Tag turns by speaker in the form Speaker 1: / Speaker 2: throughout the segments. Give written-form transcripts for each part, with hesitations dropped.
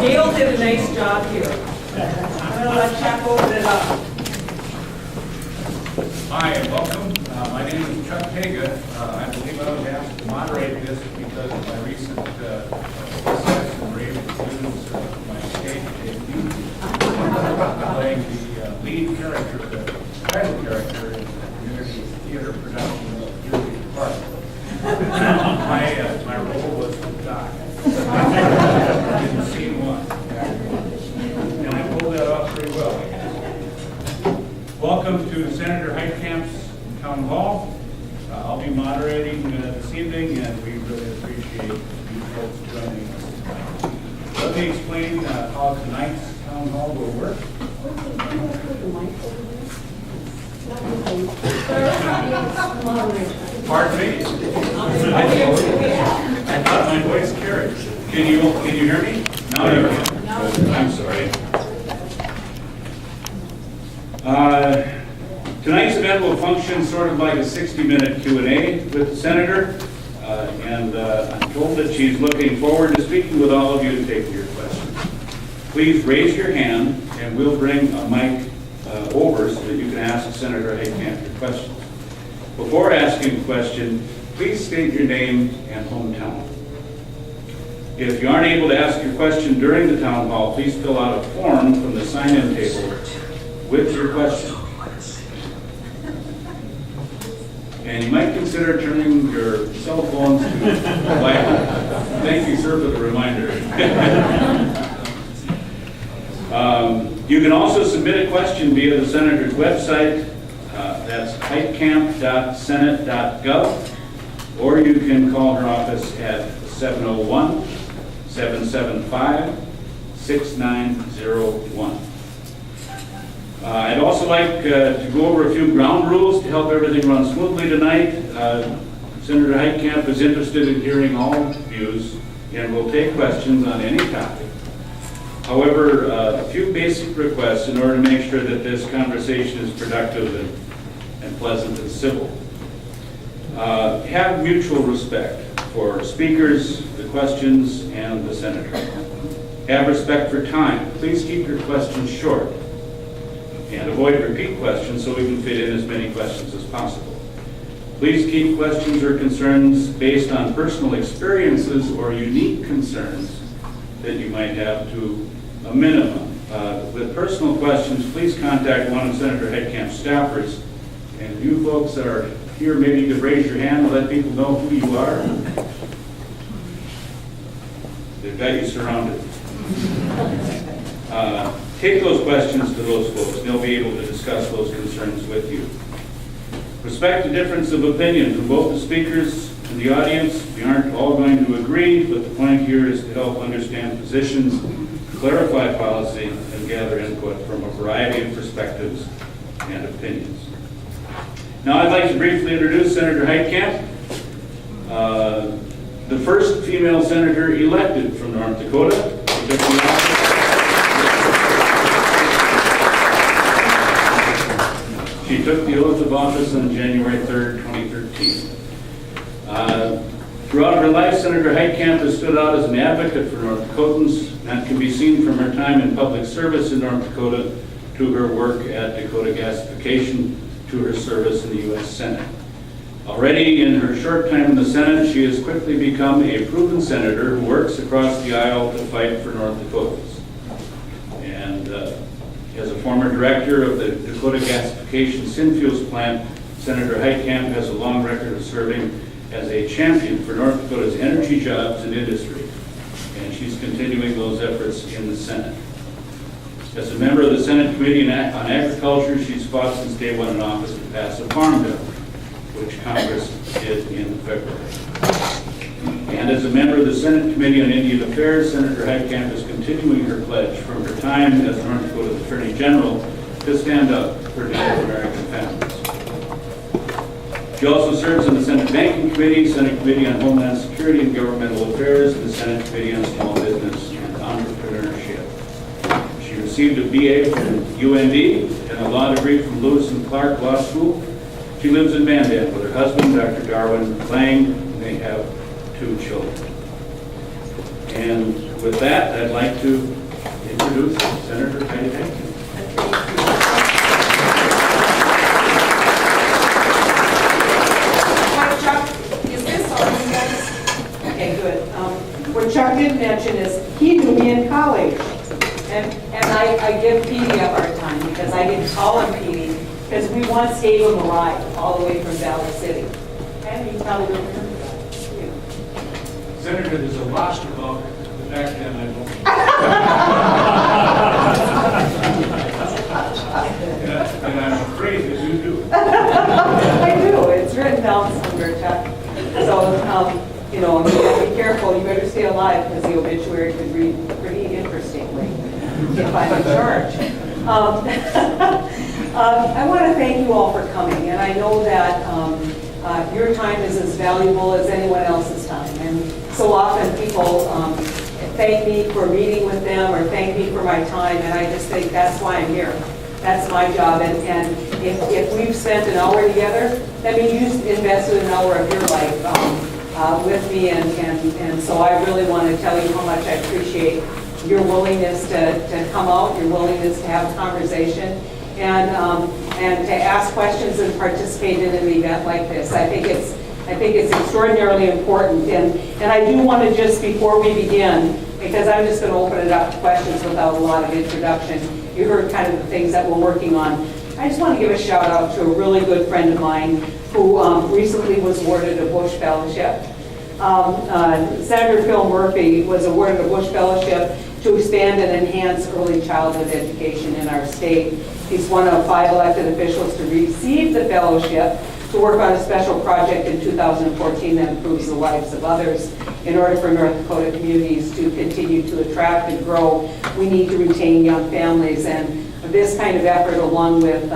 Speaker 1: Gail did a nice job here. I'm going to let Chuck open it up.
Speaker 2: Hi and welcome. My name is Chuck Haga. I believe I was asked to moderate this because of my recent success and rave reviews of my stage debut, playing the lead character, the title character in the community theater production of Guilty Park. My role was to die in scene one, and I pulled that off pretty well. Welcome to Senator Heitkamp's Town Hall. I'll be moderating this evening, and we really appreciate you folks joining us tonight. Let me explain how tonight's Town Hall will work. Pardon me? I thought my voice carried. Can you hear me? Now you can. I'm sorry. Tonight's event will function sort of like a 60-minute Q&A with the Senator, and I'm told that she's looking forward to speaking with all of you to take your questions. Please raise your hand, and we'll bring a mic over so that you can ask Senator Heitkamp your questions. Before asking a question, please state your name and hometown. If you aren't able to ask your question during the town hall, please fill out a form from the sign-in table with your question. And you might consider turning your cell phones to vibrate. Thank you, sir, for the reminder. You can also submit a question via the Senator's website. That's heitkamp.senate.gov. Or you can call her office at 701-775-6901. I'd also like to go over a few ground rules to help everything run smoothly tonight. Senator Heitkamp is interested in hearing all views and will take questions on any topic. However, a few basic requests in order to make sure that this conversation is productive and pleasant and civil. Have mutual respect for speakers, the questions, and the Senator. Have respect for time. Please keep your questions short. And avoid repeat questions so we can fit in as many questions as possible. Please keep questions or concerns based on personal experiences or unique concerns that you might have to a minimum. With personal questions, please contact one of Senator Heitkamp's staffers. And you folks that are here, maybe you could raise your hand and let people know who you are. They've got you surrounded. Take those questions to those folks, and they'll be able to discuss those concerns with you. Respect the difference of opinion from both the speakers and the audience. We aren't all going to agree, but the point here is to help understand positions, clarify policy, and gather input from a variety of perspectives and opinions. Now I'd like to briefly introduce Senator Heitkamp, the first female senator elected from North Dakota. She took the oath of office on January 3rd, 2013. Throughout her life, Senator Heitkamp has stood out as an advocate for North Dakotans. That can be seen from her time in public service in North Dakota to her work at Dakota Gasification to her service in the U.S. Senate. Already in her short time in the Senate, she has quickly become a proven senator who works across the aisle to fight for North Dakotans. And as a former director of the Dakota Gasification Synfuels plant, Senator Heitkamp has a long record of serving as a champion for North Dakota's energy jobs and industry. And she's continuing those efforts in the Senate. As a member of the Senate Committee on Agriculture, she's fought since day one in office to pass a farm bill, which Congress did in February. And as a member of the Senate Committee on Indian Affairs, Senator Heitkamp is continuing her pledge from her time as North Dakota's Attorney General to stand up for Native American families. She also serves on the Senate Banking Committee, Senate Committee on Homeland Security and Governmental Affairs, and the Senate Committee on Small Business and Entrepreneurship. received a BA from UND and a law degree from Lewis and Clark Law School. She lives in Mandan with her husband, Dr. Darwin Lang, and they have 2 children. And with that, I'd like to introduce Senator Heidi Heitkamp.
Speaker 1: Hi, Chuck. Is this on, you guys? Okay, good. What Chuck didn't mention is he knew me in college. And I give Petey a hard time because I didn't call him Petey because we once gave him a ride all the way from Valley City. And you probably don't remember that.
Speaker 2: Senator, there's a lot about the back then I don't. And I'm afraid that you do.
Speaker 1: I do. It's written down somewhere, Chuck. So, you know, you gotta be careful. You better stay alive because the obituary could read pretty interestingly if I'm in charge. I want to thank you all for coming, and I know that your time is as valuable as anyone else's time. And so often people thank me for meeting with them or thank me for my time, and I just think that's why I'm here. That's my job, and if we've spent an hour together, that means you invested an hour of your life with me, and so I really want to tell you how much I appreciate your willingness to come out, your willingness to have a conversation, and to ask questions and participate in an event like this. I think it's extraordinarily important, and I do want to just, before we begin, because I'm just going to open it up to questions without a lot of introduction. You heard kind of the things that we're working on. I just want to give a shout out to a really good friend of mine who recently was awarded a Bush Fellowship. Senator Phil Murphy was awarded a Bush Fellowship to expand and enhance early childhood education in our state. He's one of 5 elected officials to receive the fellowship to work on a special project in 2014 that improves the lives of others. In order for North Dakota communities to continue to attract and grow, we need to retain young families, and this kind of effort, along with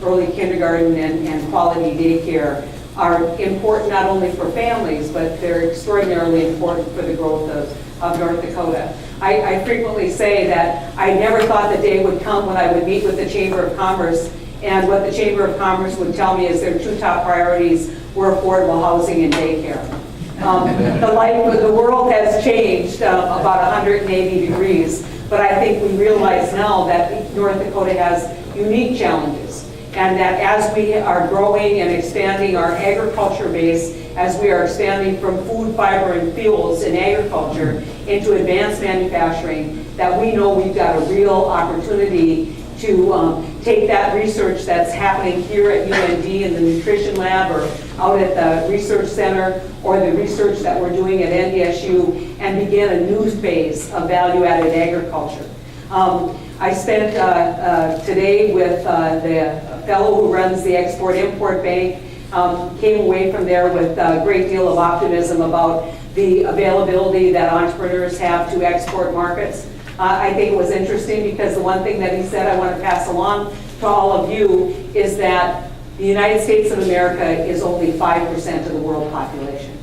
Speaker 1: early kindergarten and quality daycare, are important not only for families, but they're extraordinarily important for the growth of North Dakota. I frequently say that I never thought the day would come when I would meet with the Chamber of Commerce, and what the Chamber of Commerce would tell me is their 2 top priorities were affordable housing and daycare. The world has changed about 180 degrees, but I think we realize now that North Dakota has unique challenges, and that as we are growing and expanding our agriculture base, as we are expanding from food, fiber, and fuels in agriculture into advanced manufacturing, that we know we've got a real opportunity to take that research that's happening here at UND in the nutrition lab or out at the research center, or the research that we're doing at NDSU, and begin a new phase of value-added agriculture. I spent today with the fellow who runs the Export-Import Bank, came away from there with a great deal of optimism about the availability that entrepreneurs have to export markets. I think it was interesting because the one thing that he said I want to pass along to all of you is that the United States of America is only 5% of the world population.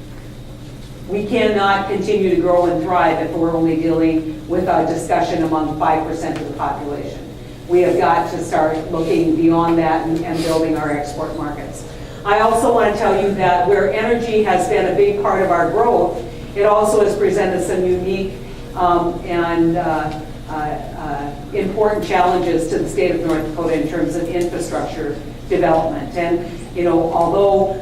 Speaker 1: We cannot continue to grow and thrive if we're only dealing with a discussion among 5% of the population. We have got to start looking beyond that and building our export markets. I also want to tell you that where energy has been a big part of our growth, it also has presented some unique and important challenges to the state of North Dakota in terms of infrastructure development. And you know, although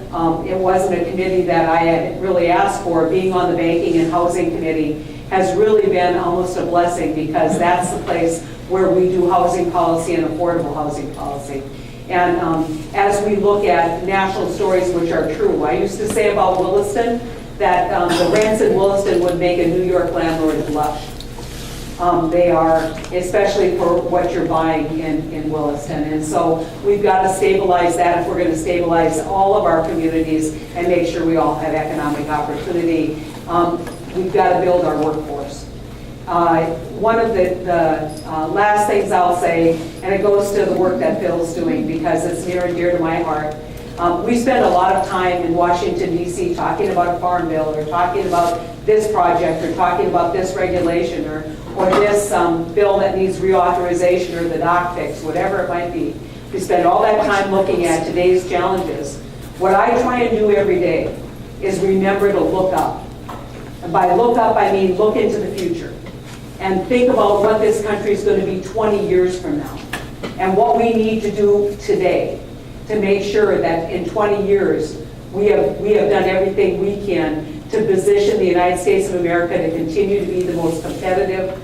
Speaker 1: it wasn't a committee that I had really asked for, being on the Banking and Housing Committee has really been almost a blessing, because that's the place where we do housing policy and affordable housing policy. And as we look at national stories which are true, I used to say about Williston that the rents in Williston would make a New York landlord blush. They are, especially for what you're buying in Williston. And so we've got to stabilize that if we're going to stabilize all of our communities and make sure we all have economic opportunity. We've got to build our workforce. One of the last things I'll say, and it goes to the work that Phil's doing because it's near and dear to my heart, We spend a lot of time in Washington DC talking about a farm bill, or talking about this project, or talking about this regulation, or this bill that needs reauthorization, or the dock fix, whatever it might be. We spend all that time looking at today's challenges. What I try and do every day is remember to look up. And by look up, I mean look into the future and think about what this country is going to be 20 years from now, and what we need to do today to make sure that in 20 years we have done everything we can to position the United States of America to continue to be the most competitive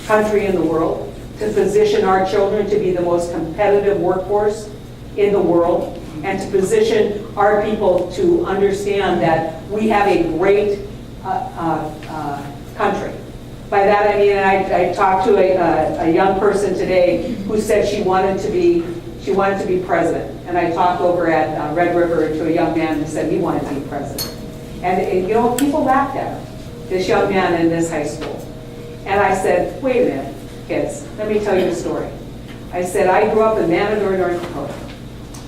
Speaker 1: country in the world, to position our children to be the most competitive workforce in the world, and to position our people to understand that we have a great country. By that I mean, I talked to a young person today who said she wanted to be president. And I talked over at Red River to a young man who said he wanted to be president. And you know, people laughed at him, this young man in this high school. And I said, wait a minute, kids, let me tell you the story. I said, I grew up in Manador, North Dakota.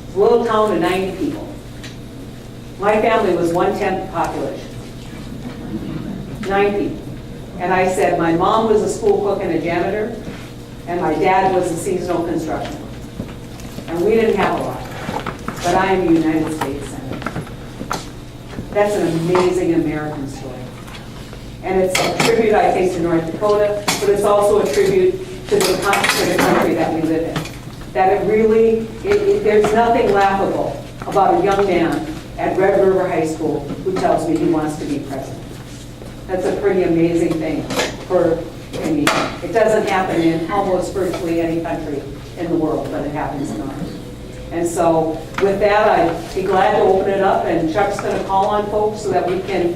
Speaker 1: It's a little town of 90 people. My family was 1/10 the population. 9 people. And I said, my mom was a school cook and a janitor, and my dad was a seasonal construction worker. And we didn't have a lot, but I am a United States Senator. That's an amazing American story. And it's a tribute, I think, to North Dakota, but it's also a tribute to the country that we live in. That it really, there's nothing laughable about a young man at Red River High School who tells me he wants to be president. That's a pretty amazing thing I mean, it doesn't happen in almost virtually any country in the world, but it happens in ours. And so with that, I'd be glad to open it up, and Chuck's going to call on folks so that we can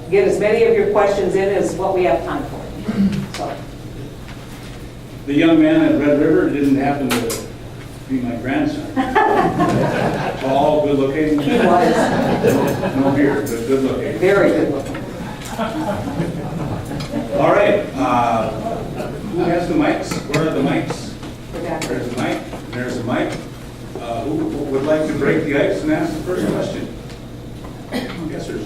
Speaker 1: get as many of your questions in as what we have time for. So.
Speaker 2: The young man at Red River didn't happen to be my grandson. Tall, good looking.
Speaker 1: He was.
Speaker 2: No beard, but good looking.
Speaker 1: Very good looking.
Speaker 2: All right. Who has the mics? Where are the mics? There's a mic. There's a mic. Who would like to break the ice and ask the first question? Yes, sir.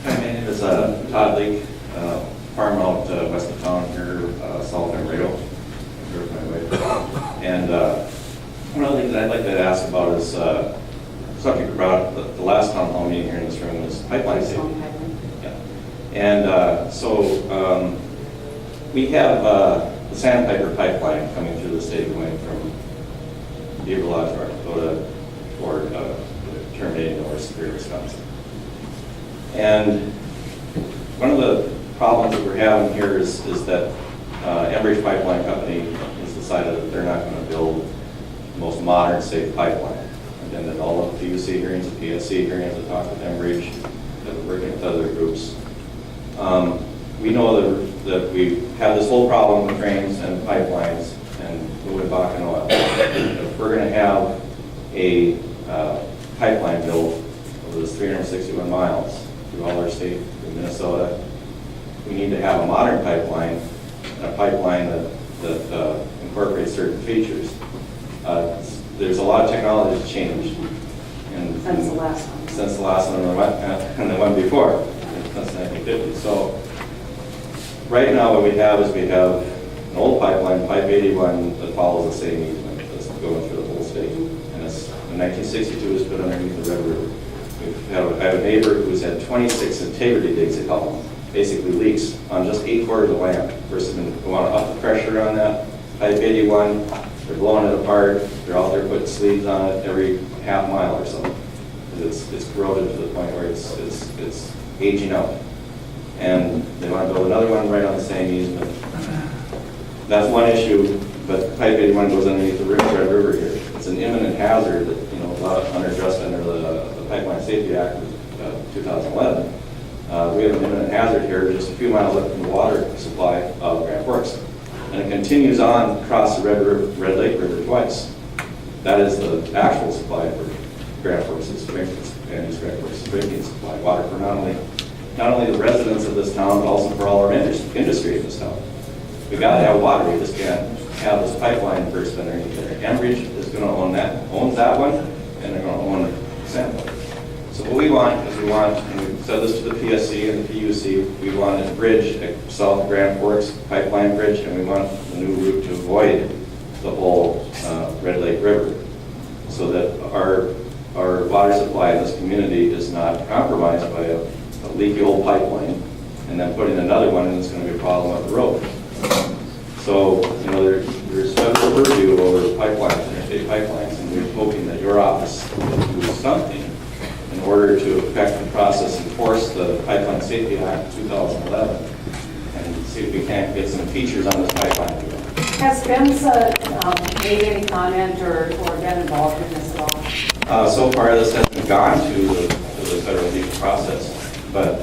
Speaker 3: Hi, my name is Todd Leake, farm out west of town here, south of Laredo. Here with my wife. And one of the things that I'd like to ask about is subject about the last town hall meeting here in this room was pipeline safety. Yeah. And so we have the Sandpiper pipeline coming through the state, going from Beaver Lodge, North Dakota, toward terminating over Superior, Wisconsin. And one of the problems that we're having here is that Enbridge Pipeline Company has decided that they're not going to build the most modern, safe pipeline. And that all of the PUC hearings, the PSC hearings, I talked with Enbridge, that we're working with other groups. We know that we have this whole problem with trains and pipelines and moving Bakken oil. If we're going to have a pipeline built over this 361 miles through all our state, through Minnesota, we need to have a modern pipeline, and a pipeline that incorporates certain features. There's a lot of technology that's changed.
Speaker 1: Since the last one.
Speaker 3: Since the last one and the one before, since 1950. So right now what we have is an old pipeline, Pipe 81, that follows the same easement that's going through the whole state. And it's, in 1962, it was put underneath the Red River. I have a neighbor who's had 26 integrity digs, they call them, basically leaks on just 8/4 of the land. First, we want to up the pressure on that. Pipe 81, they're blowing it apart. They're out there putting sleeves on it every half mile or so. It's corroded to the point where it's aging out. And they want to build another one right on the same easement. That's one issue, but Pipe 81 goes underneath the Red River here. It's an imminent hazard that, a lot of unaddressed under the Pipeline Safety Act of 2011. We have an imminent hazard here just a few miles up from the water supply of Grand Forks. And it continues on across the Red Lake River twice. That is the actual supply for Grand Forks' drinking supply, water for not only not only the residents of this town, but also for all our industry in this town. We gotta have water, we just can't have this pipeline burst underneath there. Enbridge is gonna owns that one, and they're gonna own Sandpiper. So what we want is and we said this to the PSC and the PUC, we want a bridge at South Grand Forks pipeline bridge, and we want the new route to avoid the whole Red Lake River, so that our water supply in this community is not compromised by a leaky old pipeline, and then putting another one, and it's going to be a problem up the road. So, you know, there's federal purview over pipelines, interstate pipelines, and we're hoping that your office will do something in order to affect the process and force the Pipeline Safety Act of 2011, and see if we can't get some features on this pipeline.
Speaker 1: Has PHMSA made any comment or been involved in this at all?
Speaker 3: So far, this hasn't gone to the federal legal process, but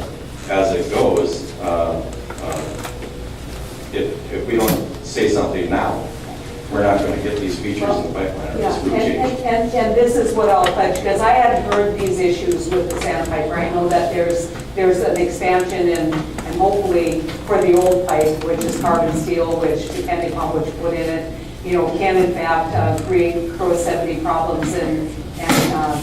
Speaker 3: as it goes, if we don't say something now, we're not going to get these features in the pipeline. Or this route change.
Speaker 1: And this is what I'll pledge, because I hadn't heard these issues with the Sandpiper. I know that there's an expansion and hopefully for the old pipe, which is carbon steel, which depending on what you put in it, you know, can in fact create corrosivity problems and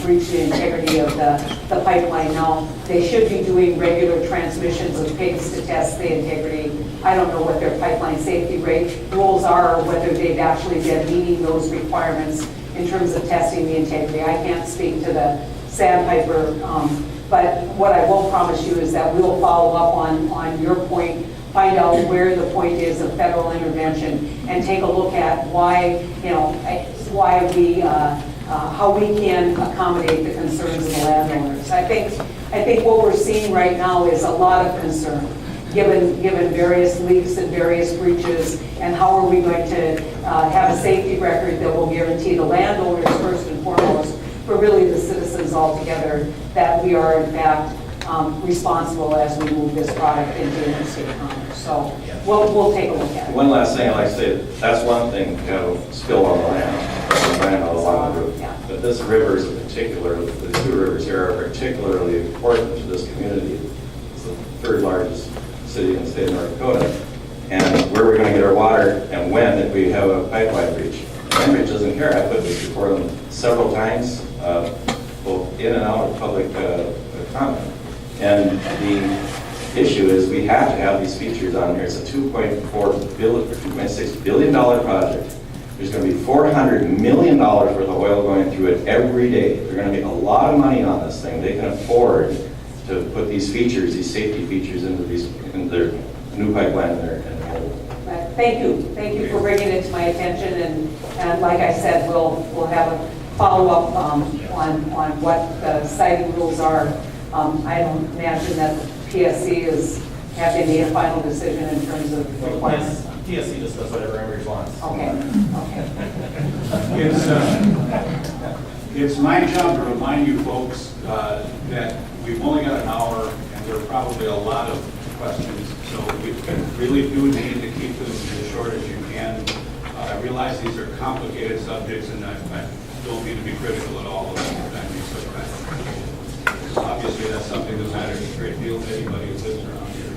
Speaker 1: breach the integrity of the pipeline. Now, they should be doing regular transmissions of pigs to test the integrity. I don't know what their pipeline safety rate rules are, or whether they've actually been meeting those requirements in terms of testing the integrity. I can't speak to the Sandpiper, but what I will promise you is that we'll follow up on your point, find out where the point is of federal intervention, and take a look at why, you know, why we, how we can accommodate the concerns of the landowners. I think what we're seeing right now is a lot of concern, given various leaks and various breaches, and how are we going to have a safety record that will guarantee the landowners first and foremost, but really the citizens altogether, that we are in fact responsible as we move this product into interstate commerce. So we'll take a look at it.
Speaker 3: One last thing I'd like to say, that's one thing, you know, spill on the land along the route.
Speaker 1: Yeah.
Speaker 3: But this river is particular, the two rivers here are particularly important to this community. It's the third largest city in the state of North Dakota. And where we're going to get our water and when if we have a pipeline breach. Enbridge doesn't care. I put this before them several times, both in and out of public comment. And the issue is we have to have these features on here. It's a $2.6 billion project. There's going to be $400 million worth of oil going through it every day. They're going to make a lot of money on this thing. They can afford to put these features, these safety features into their new pipeline in their old.
Speaker 1: Thank you for bringing it to my attention, and like I said, we'll have a follow-up on what the siting rules are. I don't imagine that the PSC have they made a final decision in terms of requirements.
Speaker 4: PSC just does whatever Enbridge wants.
Speaker 1: Okay.
Speaker 5: It's my job to remind you folks that we've only got an hour and there are probably a lot of questions, so we really do need to keep them as short as you can. I realize these are complicated subjects, and I don't mean to be critical at all of them. Obviously, that's something that matters a great deal to anybody who lives around here.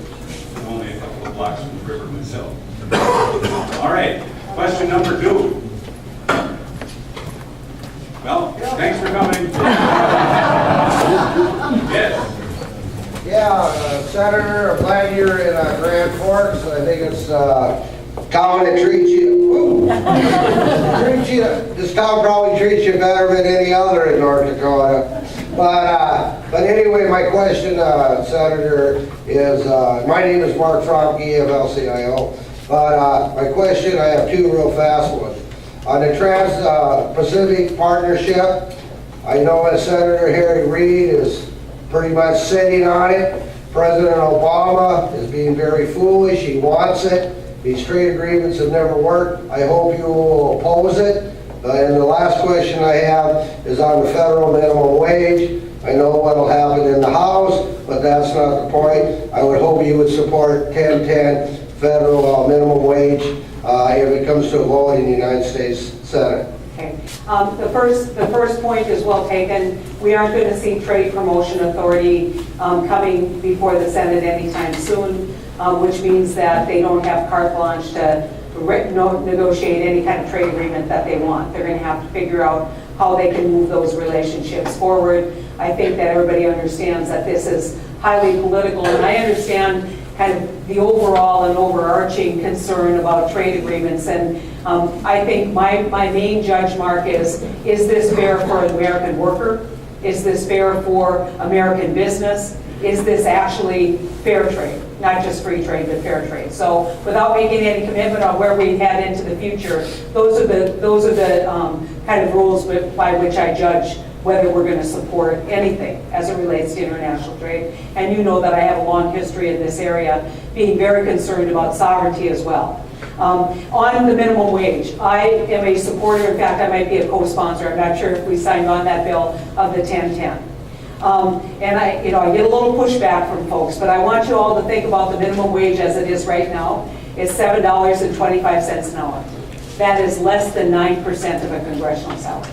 Speaker 5: I'm only a couple of blocks from the river myself. All right, question number 2. Well, thanks for coming. Yes.
Speaker 6: Yeah, Senator, I'm glad you're in Grand Forks. I think it's town that treats you. This town probably treats you better than any other in North Dakota. But anyway, my question, Senator, is my name is Mark Fromke of LCIO. But my question, I have 2 real fast ones. On the Trans-Pacific Partnership, I know that Senator Harry Reid is pretty much sitting on it. President Obama is being very foolish. He wants it. These trade agreements have never worked. I hope you will oppose it. And the last question I have is on the federal minimum wage. I know what will happen in the House, but that's not the point. I would hope you would support 1010 federal minimum wage if it comes to a vote in the United States Senate.
Speaker 1: Okay. The first point is well taken. We aren't going to see Trade Promotion Authority coming before the Senate anytime soon, which means that they don't have carte blanche to negotiate any kind of trade agreement that they want. They're going to have to figure out how they can move those relationships forward. I think that everybody understands that this is highly political, and I understand kind of the overall and overarching concern about trade agreements. And I think my main judge mark is this fair for an American worker? Is this fair for American business? Is this actually fair trade? Not just free trade, but fair trade. So without making any commitment on where we head into the future, those are the kind of rules by which I judge whether we're going to support anything as it relates to international trade. And you know that I have a long history in this area, being very concerned about sovereignty as well. On the minimum wage, I am a supporter. In fact, I might be a co-sponsor. I'm not sure if we signed on that bill of the 1010. And I get a little pushback from folks, but I want you all to think about the minimum wage as it is right now. It's $7.25 an hour. That is less than 9% of a congressional salary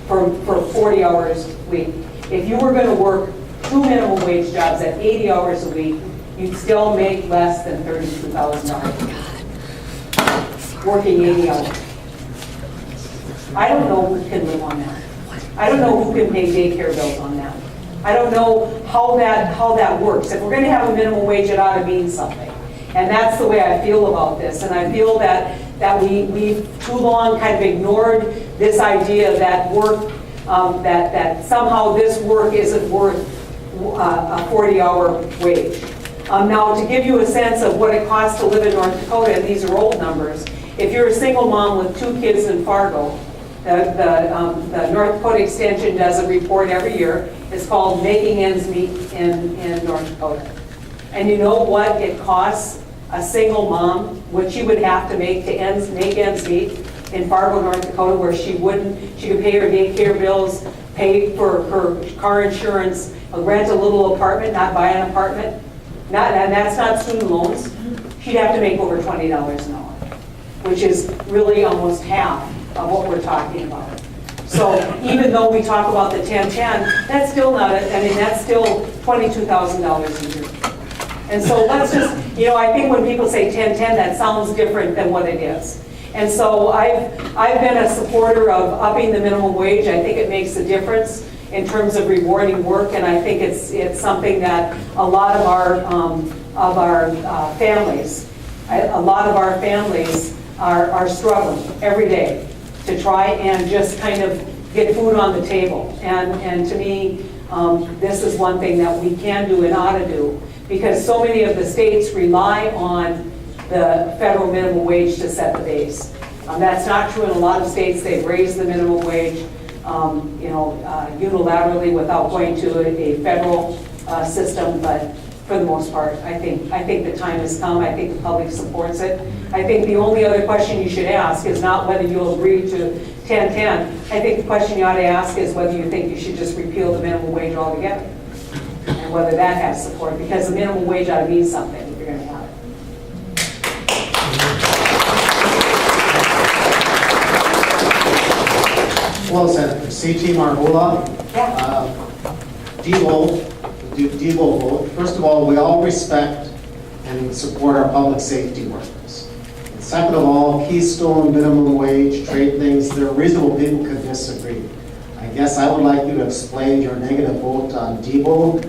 Speaker 1: for 40 hours a week. If you were going to work 2 minimum wage jobs at 80 hours a week, you'd still make less than $32,000 working 80 hours. I don't know who can live on that. I don't know who can pay daycare bills on that. I don't know how that works. If we're going to have a minimum wage, it ought to mean something. And that's the way I feel about this. And I feel that we've too long kind of ignored this idea that work, that somehow this work isn't worth a 40-hour wage. Now, to give you a sense of what it costs to live in North Dakota, and these are old numbers, if you're a single mom with 2 kids in Fargo, the North Dakota Extension does a report every year. It's called Making Ends Meet in North Dakota. And you know what it costs a single mom, what she would have to make ends meet in Fargo, North Dakota, where she could pay her daycare bills, pay for her car insurance, rent a little apartment, not buy an apartment. And that's not student loans. She'd have to make over $20 an hour, which is really almost half of what we're talking about. So even though we talk about the 1010, that's still not, that's still $22,000 a year. And so let's just, I think when people say 1010, that sounds different than what it is. And so I've been a supporter of upping the minimum wage. I think it makes a difference in terms of rewarding work, and I think it's something that a lot of our families are struggling every day to try and just kind of get food on the table. And to me, this is one thing that we can do and ought to do, because so many of the states rely on the federal minimum wage to set the base. That's not true in a lot of states. They've raised the minimum wage unilaterally without going to a federal system, but for the most part, I think the time has come. I think the public supports it. I think the only other question you should ask is not whether you'll agree to 1010. I think the question you ought to ask is whether you think you should just repeal the minimum wage altogether, and whether that has support, because the minimum wage ought to mean something if you're going to have it.
Speaker 7: Hello, Senator. C.T. Margula. Debo vote. First of all, we all respect and support our public safety workers. And second of all, Keystone, minimum wage, trade things, there are reasonable people could disagree. I guess I would like you to explain your negative vote on Debo.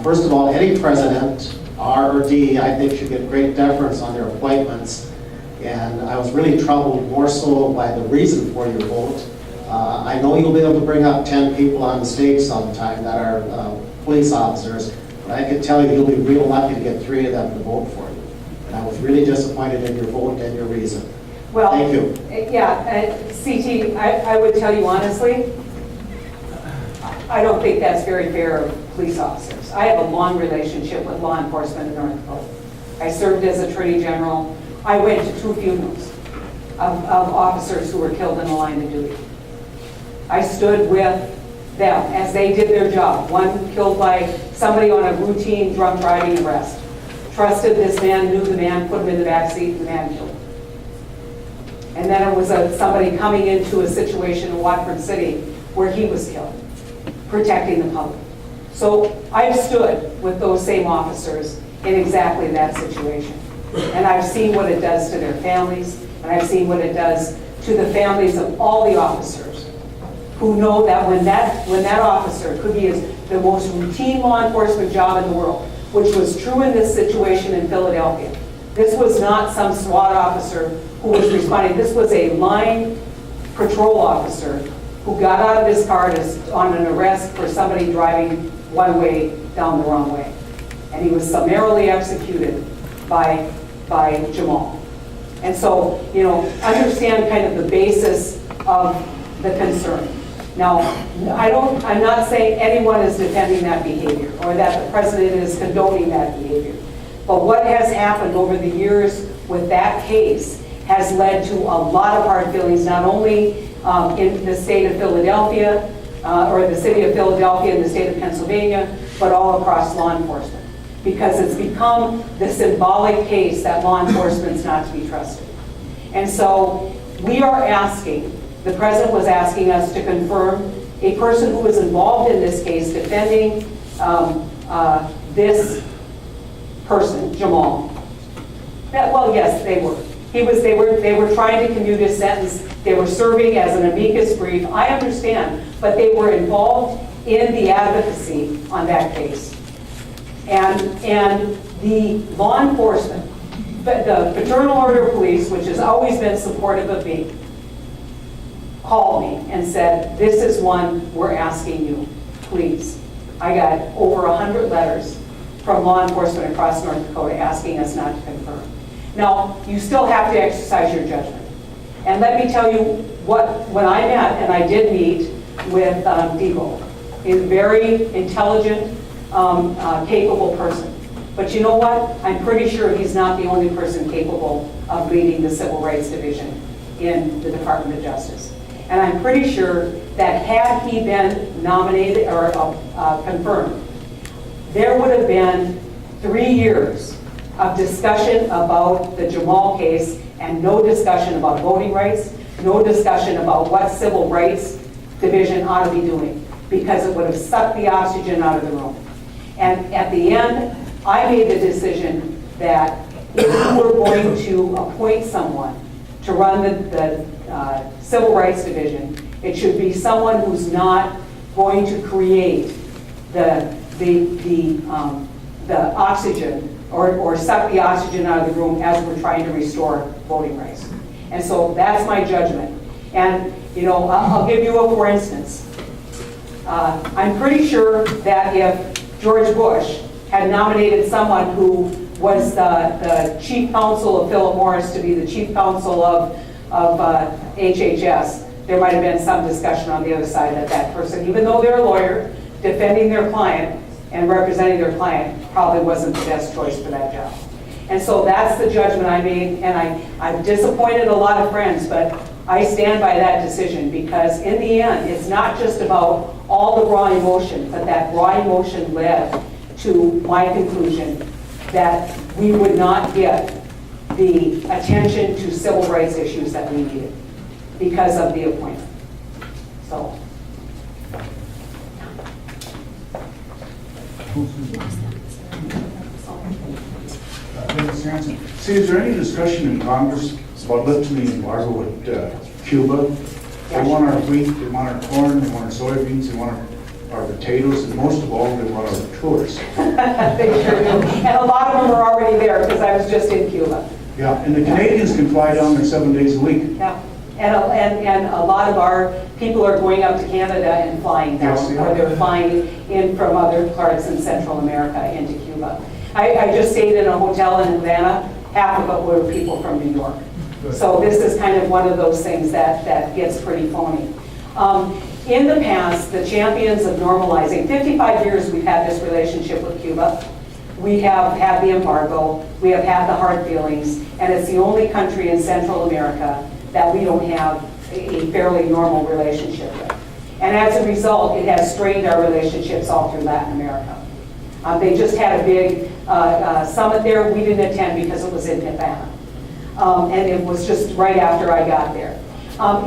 Speaker 7: First of all, any president, R or D, I think should get great deference on their appointments. And I was really troubled more so by the reason for your vote. I know you'll be able to bring up 10 people on the stage sometime that are police officers, but I can tell you you'll be real lucky to get 3 of them to vote for you. And I was really disappointed in your vote and your reason.
Speaker 1: Well,
Speaker 7: thank you.
Speaker 1: Yeah, CT, I would tell you honestly, I don't think that's very fair of police officers. I have a long relationship with law enforcement in North Dakota. I served as Attorney General. I went to 2 funerals of officers who were killed in the line of duty. I stood with them as they did their job. One killed by somebody on a routine drunk driving arrest. Trusted this man, knew the man, put him in the back seat, and the man killed him. And then it was somebody coming into a situation in Watford City where he was killed, protecting the public. So I've stood with those same officers in exactly that situation. And I've seen what it does to their families, and I've seen what it does to the families of all the officers who know that when that officer could be the most routine law enforcement job in the world, which was true in this situation in Philadelphia. This was not some SWAT officer who was responding. This was a line patrol officer who got out of his car on an arrest for somebody driving one way down the wrong way. And he was summarily executed by Jamal. And so, understand kind of the basis of the concern. Now, I'm not saying anyone is defending that behavior or that the president is condoning that behavior. But what has happened over the years with that case has led to a lot of hard feelings, not only in the state of Philadelphia, or the city of Philadelphia and the state of Pennsylvania, but all across law enforcement. Because it's become the symbolic case that law enforcement is not to be trusted. And so we are asking, the president was asking us to confirm a person who was involved in this case defending this person, Jamal. Well, yes, they were. They were trying to commute his sentence. They were serving as an amicus brief. I understand, but they were involved in the advocacy on that case. And the law enforcement, the Fraternal Order of Police, which has always been supportive of me, called me and said, this is one we're asking you, please. I got over 100 letters from law enforcement across North Dakota asking us not to confirm. Now, you still have to exercise your judgment. And let me tell you when I met, and I did meet with Debo, he's a very intelligent, capable person. But you know what? I'm pretty sure he's not the only person capable of leading the Civil Rights Division in the Department of Justice. And I'm pretty sure that had he been nominated or confirmed, there would have been 3 years of discussion about the Jamal case and no discussion about voting rights, no discussion about what Civil Rights Division ought to be doing, because it would have sucked the oxygen out of the room. And at the end, I made the decision that if we were going to appoint someone to run the Civil Rights Division, it should be someone who's not going to create the oxygen or suck the oxygen out of the room as we're trying to restore voting rights. And so that's my judgment. And I'll give you for instance. I'm pretty sure that if George Bush had nominated someone who was the chief counsel of Philip Morris to be the chief counsel of HHS, there might have been some discussion on the other side that person, even though they're a lawyer, defending their client and representing their client, probably wasn't the best choice for that job. And so that's the judgment I made, and I've disappointed a lot of friends, but I stand by that decision because in the end, it's not just about all the raw emotion, but that raw emotion led to my conclusion that we would not get the attention to civil rights issues that we needed because of the appointment. So.
Speaker 8: See, is there any discussion in Congress about lifting the embargo with Cuba? They want our wheat, they want our corn, they want our soybeans, they want our potatoes, and most of all, they want our tourists.
Speaker 1: They sure do. And a lot of them are already there because I was just in Cuba.
Speaker 8: Yeah, and the Canadians can fly down there 7 days a week.
Speaker 1: Yeah, and a lot of our people are going up to Canada and flying down,
Speaker 8: Yes, they
Speaker 1: or
Speaker 8: are.
Speaker 1: they're flying in from other parts in Central America into Cuba. I just stayed in a hotel in Atlanta, half of it were people from New York. So this is kind of one of those things that gets pretty phony. In the past, the champions of normalizing, 55 years we've had this relationship with Cuba. We have had the embargo, we have had the hard feelings, and it's the only country in Central America that we don't have a fairly normal relationship with. And as a result, it has strained our relationships all through Latin America. They just had a big summit there. We didn't attend because it was in Havana. and it was just right after I got there.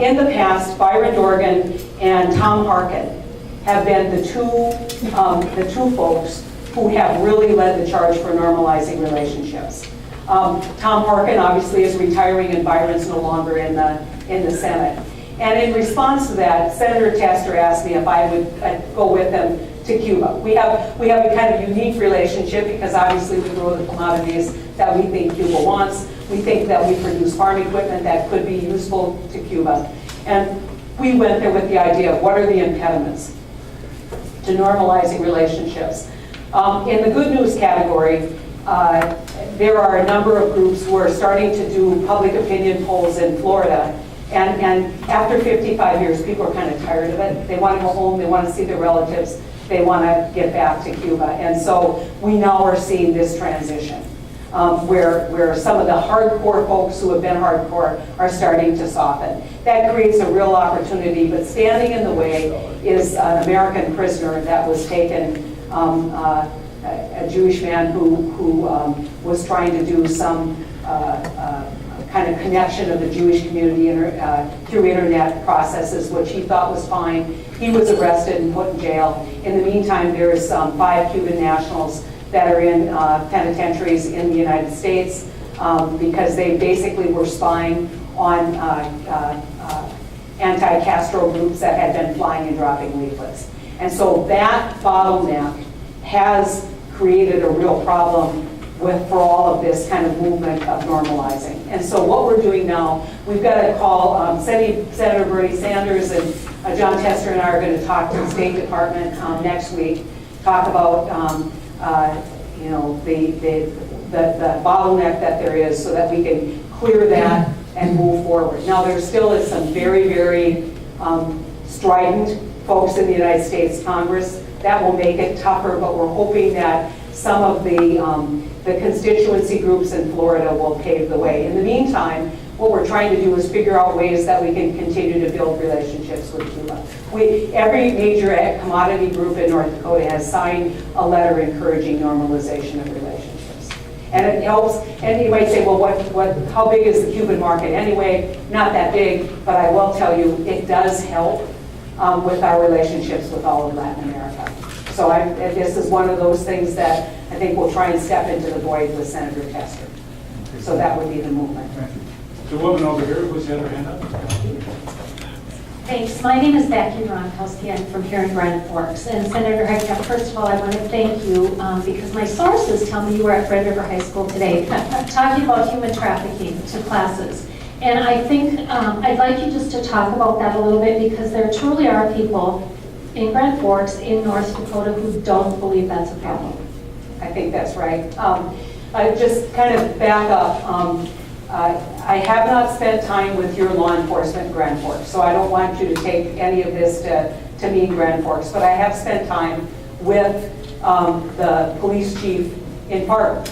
Speaker 1: In the past, Byron Dorgan and Tom Harkin have been the two folks who have really led the charge for normalizing relationships. Tom Harkin obviously is retiring, and Byron's no longer in the Senate. And in response to that, Senator Tester asked me if I would go with him to Cuba. We have a kind of unique relationship because obviously we grow the commodities that we think Cuba wants. We think that we produce farm equipment that could be useful to Cuba. And we went there with the idea of what are the impediments to normalizing relationships. In the good news category, there are a number of groups who are starting to do public opinion polls in Florida. And after 55 years, people are kind of tired of it. They want to go home, they want to see their relatives, they want to get back to Cuba. And so we now are seeing this transition where some of the hardcore folks who have been hardcore are starting to soften. That creates a real opportunity, but standing in the way is an American prisoner that was taken, a Jewish man who was trying to do some kind of connection of the Jewish community through internet processes, which he thought was fine. He was arrested and put in jail. In the meantime, there is 5 Cuban nationals that are in penitentiaries in the United States because they basically were spying on anti-Castro groups that had been flying and dropping leaflets. And so that bottleneck has created a real problem for all of this kind of movement of normalizing. And so what we're doing now, we've got to call Senator Bernie Sanders and John Tester and I are going to talk to the State Department next week, talk about the bottleneck that there is so that we can clear that and move forward. Now there still is some very, very strident folks in the United States Congress that will make it tougher, but we're hoping that some of the constituency groups in Florida will pave the way. In the meantime, what we're trying to do is figure out ways that we can continue to build relationships with Cuba. Every major commodity group in North Dakota has signed a letter encouraging normalization of relationships. And it helps, and you might say, well, how big is the Cuban market anyway? Not that big, but I will tell you, it does help with our relationships with all of Latin America. So this is one of those things that I think we'll try and step into the void with Senator Tester. So that would be the movement.
Speaker 5: The woman over here who's had her hand up.
Speaker 9: Thanks. My name is Becky Ronkowski. I'm from here in Grand Forks. And Senator Heitkamp, first of all, I want to thank you because my sources tell me you were at Red River High School today talking about human trafficking to classes. And I think I'd like you just to talk about that a little bit because there truly are people in Grand Forks, in North Dakota, who don't believe that's a problem.
Speaker 1: I think that's right. I just kind of back up. I have not spent time with your law enforcement in Grand Forks, so I don't want you to take any of this to mean Grand Forks, but I have spent time with the police chief in Parkland.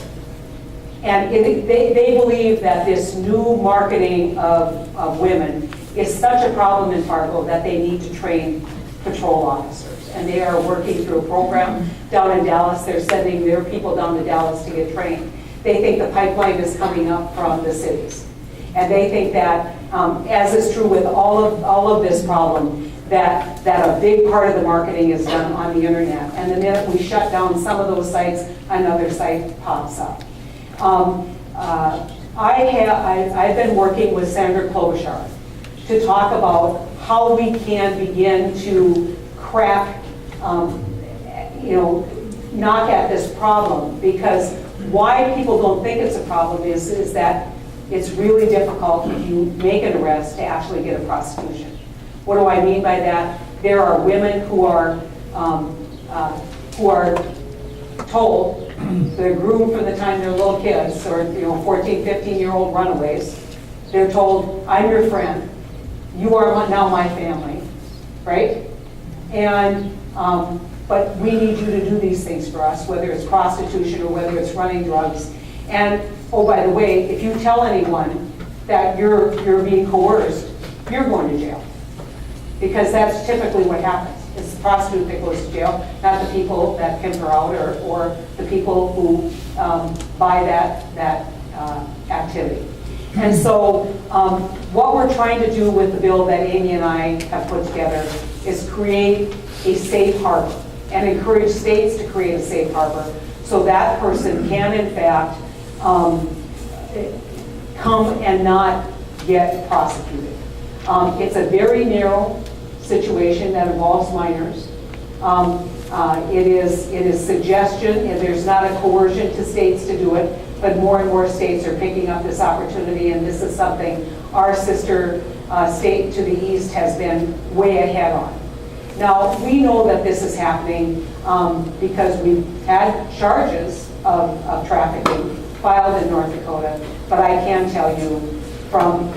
Speaker 1: And they believe that this new marketing of women is such a problem in Fargo that they need to train patrol officers. And they are working through a program down in Dallas. They're sending their people down to Dallas to get trained. They think the pipeline is coming up from the cities. And they think that, as is true with all of this problem, that a big part of the marketing is done on the internet. And the minute we shut down some of those sites, another site pops up. I've been working with Senator Klobuchar to talk about how we can begin to crack, knock at this problem, because why people don't think it's a problem is that it's really difficult if you make an arrest to actually get a prosecution. What do I mean by that? There are women who are told, they're groomed from the time they're little kids, or 14, 15-year-old runaways. They're told, I'm your friend, you are now my family, right? And but we need you to do these things for us, whether it's prostitution or whether it's running drugs. And oh, by the way, if you tell anyone that you're being coerced, you're going to jail, because that's typically what happens. It's the prostitute that goes to jail, not the people that pimp her out or the people who buy that activity. And so what we're trying to do with the bill that Amy and I have put together is create a safe harbor and encourage states to create a safe harbor so that person can in fact come and not get prosecuted. It's a very narrow situation that involves minors. It is suggestion, and there's not a coercion to states to do it, but more and more states are picking up this opportunity, and this is something our sister state to the east has been way ahead on. Now, we know that this is happening because we've had charges of trafficking filed in North Dakota, but I can tell you from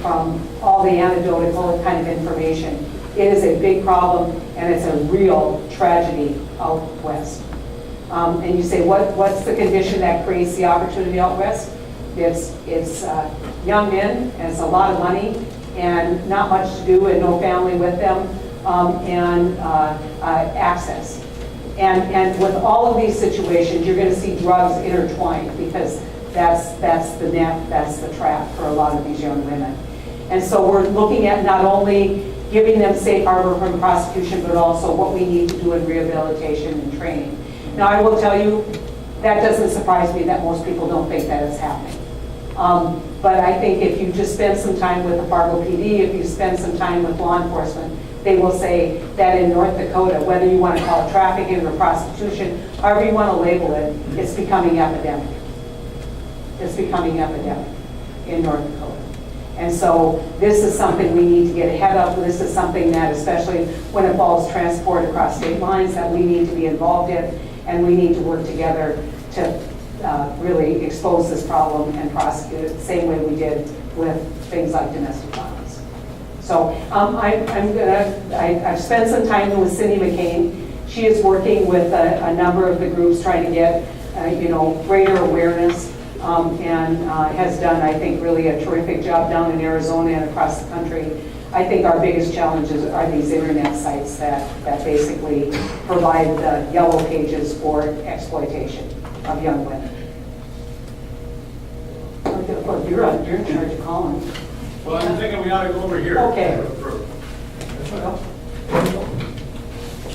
Speaker 1: all the anecdotal kind of information, it is a big problem and it's a real tragedy out west. And you say, what's the condition that creates the opportunity out west? It's young men, and it's a lot of money, and not much to do, and no family with them, and access. And with all of these situations, you're going to see drugs intertwined because that's the net, that's the trap for a lot of these young women. And so we're looking at not only giving them safe harbor from prosecution, but also what we need to do in rehabilitation and training. Now, I will tell you, that doesn't surprise me that most people don't think that is happening. But I think if you just spend some time with the Fargo PD, if you spend some time with law enforcement, they will say that in North Dakota, whether you want to call it trafficking or prostitution, however you want to label it, it's becoming epidemic. It's becoming epidemic in North Dakota. And so this is something we need to get ahead of. This is something that, especially when it involves transport across state lines, that we need to be involved in, and we need to work together to really expose this problem and prosecute it the same way we did with things like domestic violence. So I've spent some time with Cindy McCain. She is working with a number of the groups trying to get greater awareness. And has done, I think, really a terrific job down in Arizona and across the country. I think our biggest challenges are these internet sites that basically provide the yellow pages for exploitation of young women. You're in charge of calling.
Speaker 5: Well, I'm thinking we ought to go over here.
Speaker 1: Okay.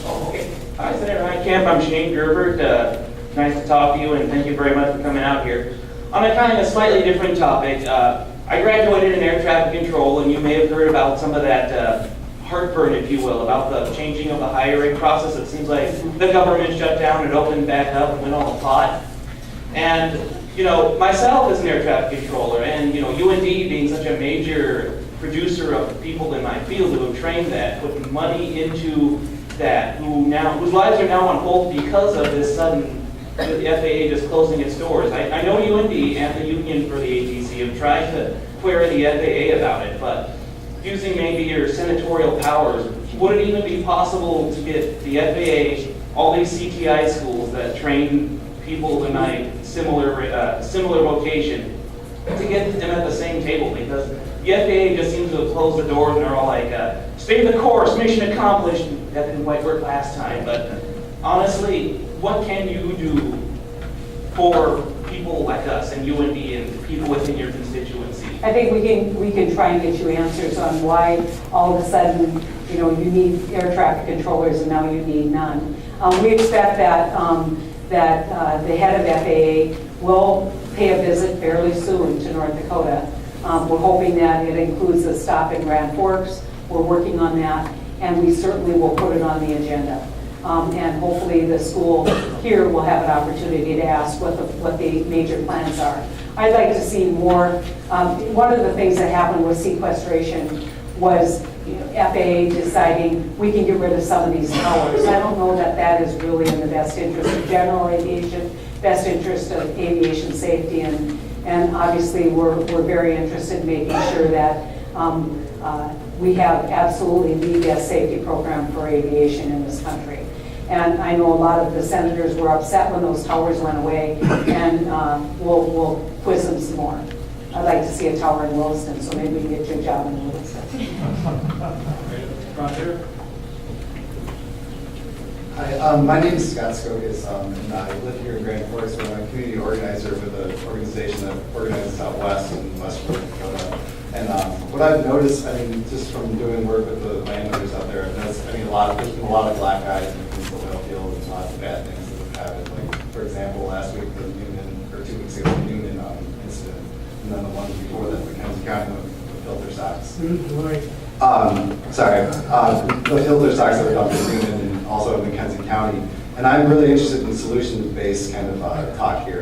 Speaker 4: Okay. Hi, Senator Heitkamp. I'm Shane Gerbert. Nice to talk to you, and thank you very much for coming out here. On a kind of slightly different topic, I graduated in air traffic control, and you may have heard about some of that heartburn, if you will, about the changing of the hiring process. It seems like the government shut down and opened back up and went all apart. And, myself as an air traffic controller, and, UND being such a major producer of people in my field who have trained that, put money into that, whose lives are now on hold because of this sudden with the FAA just closing its doors. I know UND and the union for the ATC have tried to query the FAA about it, but using maybe your senatorial powers, would it even be possible to get the FAA, all these CTI schools that train people in my similar vocation, to get them at the same table? Because the FAA just seems to have closed the doors and they're all like, stay the course, mission accomplished. That didn't quite work last time, but honestly, what can you do for people like us and UND and people within your constituency?
Speaker 1: I think we can try and get you answers on why all of a sudden, you need air traffic controllers and now you need none. We expect that the head of FAA will pay a visit fairly soon to North Dakota. We're hoping that it includes a stop in Grand Forks. We're working on that, and we certainly will put it on the agenda. And hopefully the school here will have an opportunity to ask what the major plans are. I'd like to see more. One of the things that happened with sequestration was FAA deciding we can get rid of some of these towers. I don't know that is really in the best interest of general aviation, best interest of aviation safety, and obviously we're very interested in making sure that we have absolutely the best safety program for aviation in this country. And I know a lot of the senators were upset when those towers went away, and we'll quiz them some more. I'd like to see a tower in Williston, so maybe we can get you a job in Williston.
Speaker 5: Roger?
Speaker 10: Hi, my name is Scott Skogas, and I live here in Grand Forks. I'm a community organizer with an organization that organizes out west and west North Dakota. And what I've noticed, I mean, just from doing work with the landowners out there, I've noticed, I mean, there's been a lot of black eyes in the oil field, and a lot of bad things that have happened. Like, for example, last week, the Newman, or 2 weeks ago, the Newman incident, and then the ones before that, the Mackenzie County, the filter socks. The filter socks that were dumped in Newman and also in Mackenzie County. And I'm really interested in solutions-based kind of talk here.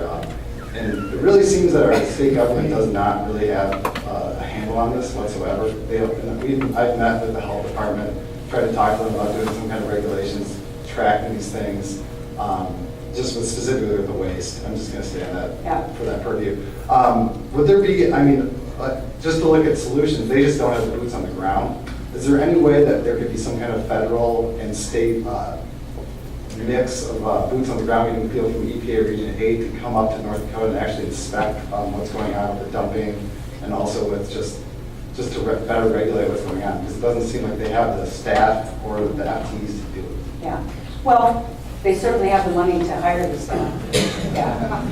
Speaker 10: And it really seems that our state government does not really have a handle on this whatsoever. I've met with the health department, tried to talk to them about doing some kind of regulations, tracking these things, just specifically with the waste. I'm just going to stay on that for that purview. Would there be, I mean, just to look at solutions, they just don't have the boots on the ground. Is there any way that there could be some kind of federal and state mix of boots on the ground, even people from EPA Region 8 to come up to North Dakota and actually inspect what's going on with the dumping, and also with just to better regulate what's going on? Because it doesn't seem like they have the staff or the FTEs to do it.
Speaker 1: Yeah, well, they certainly have the money to hire the staff. Yeah,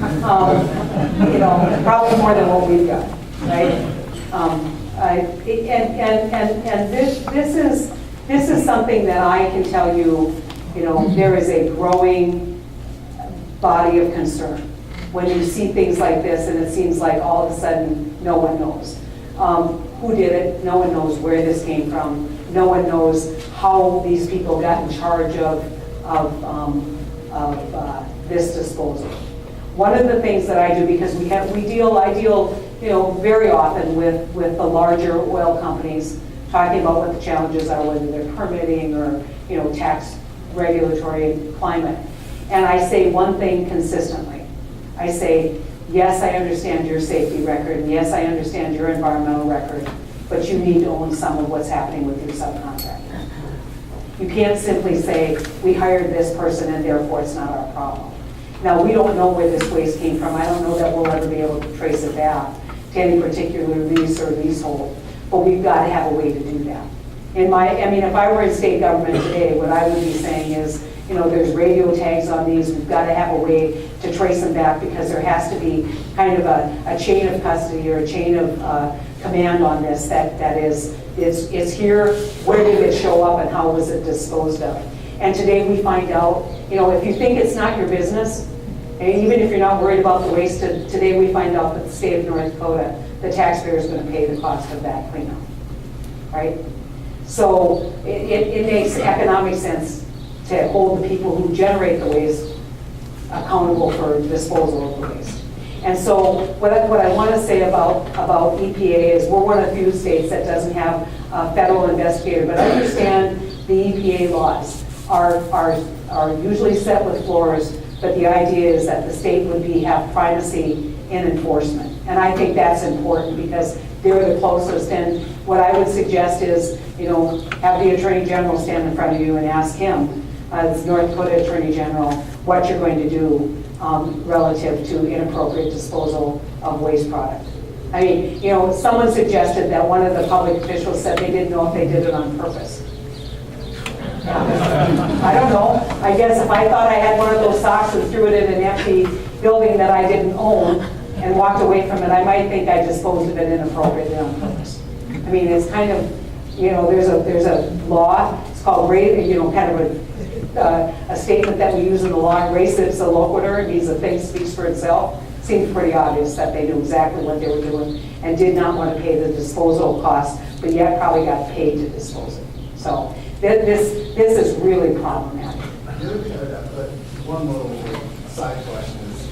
Speaker 1: you know, probably more than what we've got, right? And this is something that I can tell you. You know, there is a growing body of concern when you see things like this, and it seems like all of a sudden no one knows who did it. No one knows where this came from. No one knows how these people got in charge of this disposal. One of the things that I do, because I deal, you know, very often with the larger oil companies, talking about what the challenges are, whether they're permitting or, you know, tax, regulatory, climate. And I say one thing consistently. I say, yes, I understand your safety record, and yes, I understand your environmental record, but you need to own some of what's happening with your subcontractor. You can't simply say, we hired this person and therefore it's not our problem. Now, we don't know where this waste came from. I don't know that we'll ever be able to trace it back to any particular lease or leasehold, but we've got to have a way to do that. I mean, if I were in state government today, what I would be saying is, you know, there's radio tags on these. We've got to have a way to trace them back, because there has to be kind of a chain of custody or a chain of command on this that is here. Where did it show up and how was it disposed of? And today we find out, you know, if you think it's not your business, and even if you're not worried about the waste, today we find out that the state of North Dakota, the taxpayer is going to pay the cost of that cleanup, right? So it makes economic sense to hold the people who generate the waste accountable for disposal of the waste. And so what I want to say about EPA is we're one of the few states that doesn't have a federal investigator, but understand the EPA laws are usually set with floors, but the idea is that the state would have primacy in enforcement. And I think that's important because they're the closest. And what I would suggest is, you know, have the Attorney General stand in front of you and ask him, as North Dakota Attorney General, what you're going to do relative to inappropriate disposal of waste product. I mean, you know, someone suggested that one of the public officials said they didn't know if they did it on purpose. I don't know. I guess if I thought I had one of those socks and threw it in an empty building that I didn't own and walked away from it, I might think I disposed of it inappropriately on purpose. I mean, it's kind of, you know, there's a law. It's called, you know, kind of a statement that we use in the law. Res ipsa loquitur. It means the thing speaks for itself. Seemed pretty obvious that they knew exactly what they were doing and did not want to pay the disposal costs, but yet probably got paid to dispose it. So this is really problematic.
Speaker 10: The other thing but one little side question is,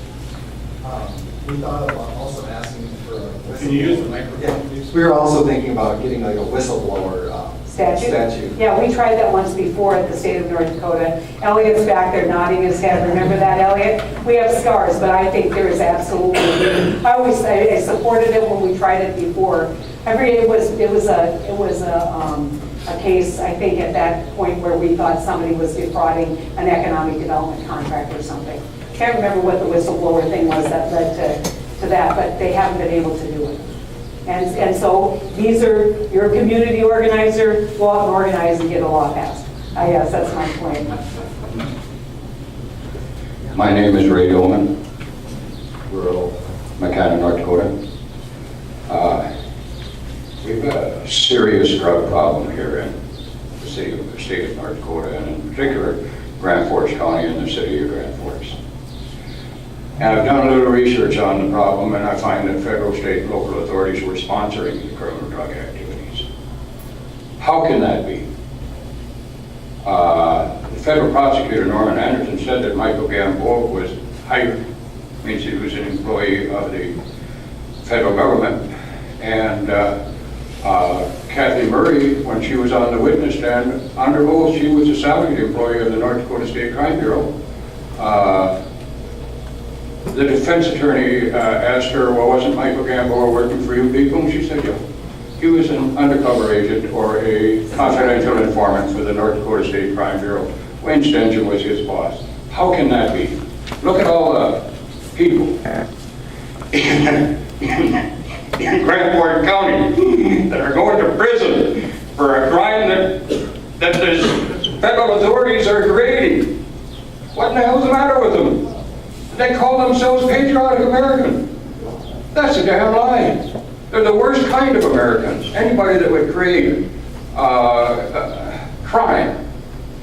Speaker 10: we thought about also asking for a whistleblower.
Speaker 5: Can you use the microphone,
Speaker 10: Yeah,
Speaker 5: please?
Speaker 10: we were also thinking about getting like a whistleblower statute.
Speaker 1: Yeah, we tried that once before at the state of North Dakota. Elliot's back there nodding his head. Remember that, Elliot? We have scars, but I think there is absolutely. I supported it when we tried it before. It was a case, I think, at that point where we thought somebody was defrauding an economic development contract or something. Can't remember what the whistleblower thing was that led to that, but they haven't been able to do it. And so these are, you're a community organizer, go out and organize and get a law passed. Yes, that's my point.
Speaker 11: My name is Ray Dolman, rural McAllen, North Dakota. serious drug problem here in the state of North Dakota, and in particular, Grand Forks County and the city of Grand Forks. And I've done a little research on the problem, and I find that federal, state, and local authorities were sponsoring the criminal drug activities. How can that be? The federal prosecutor, Norman Anderson, said that Michael Gamboa was hired, means he was an employee of the federal government. And Kathy Murray, when she was on the witness stand, under oath, she was a salaried employee of the North Dakota State Crime Bureau. The defense attorney asked her, well, wasn't Michael Gamboa working for you people? And she said, yeah. He was an undercover agent or a confidential informant for the North Dakota State Crime Bureau. Wayne Stenson was his boss. How can that be? Look at all the people in Grand Forks County that are going to prison for a crime that the federal authorities are creating. What in the hell's the matter with them? They call themselves patriotic American. That's a damn lie. They're the worst kind of Americans. Anybody that would create crime,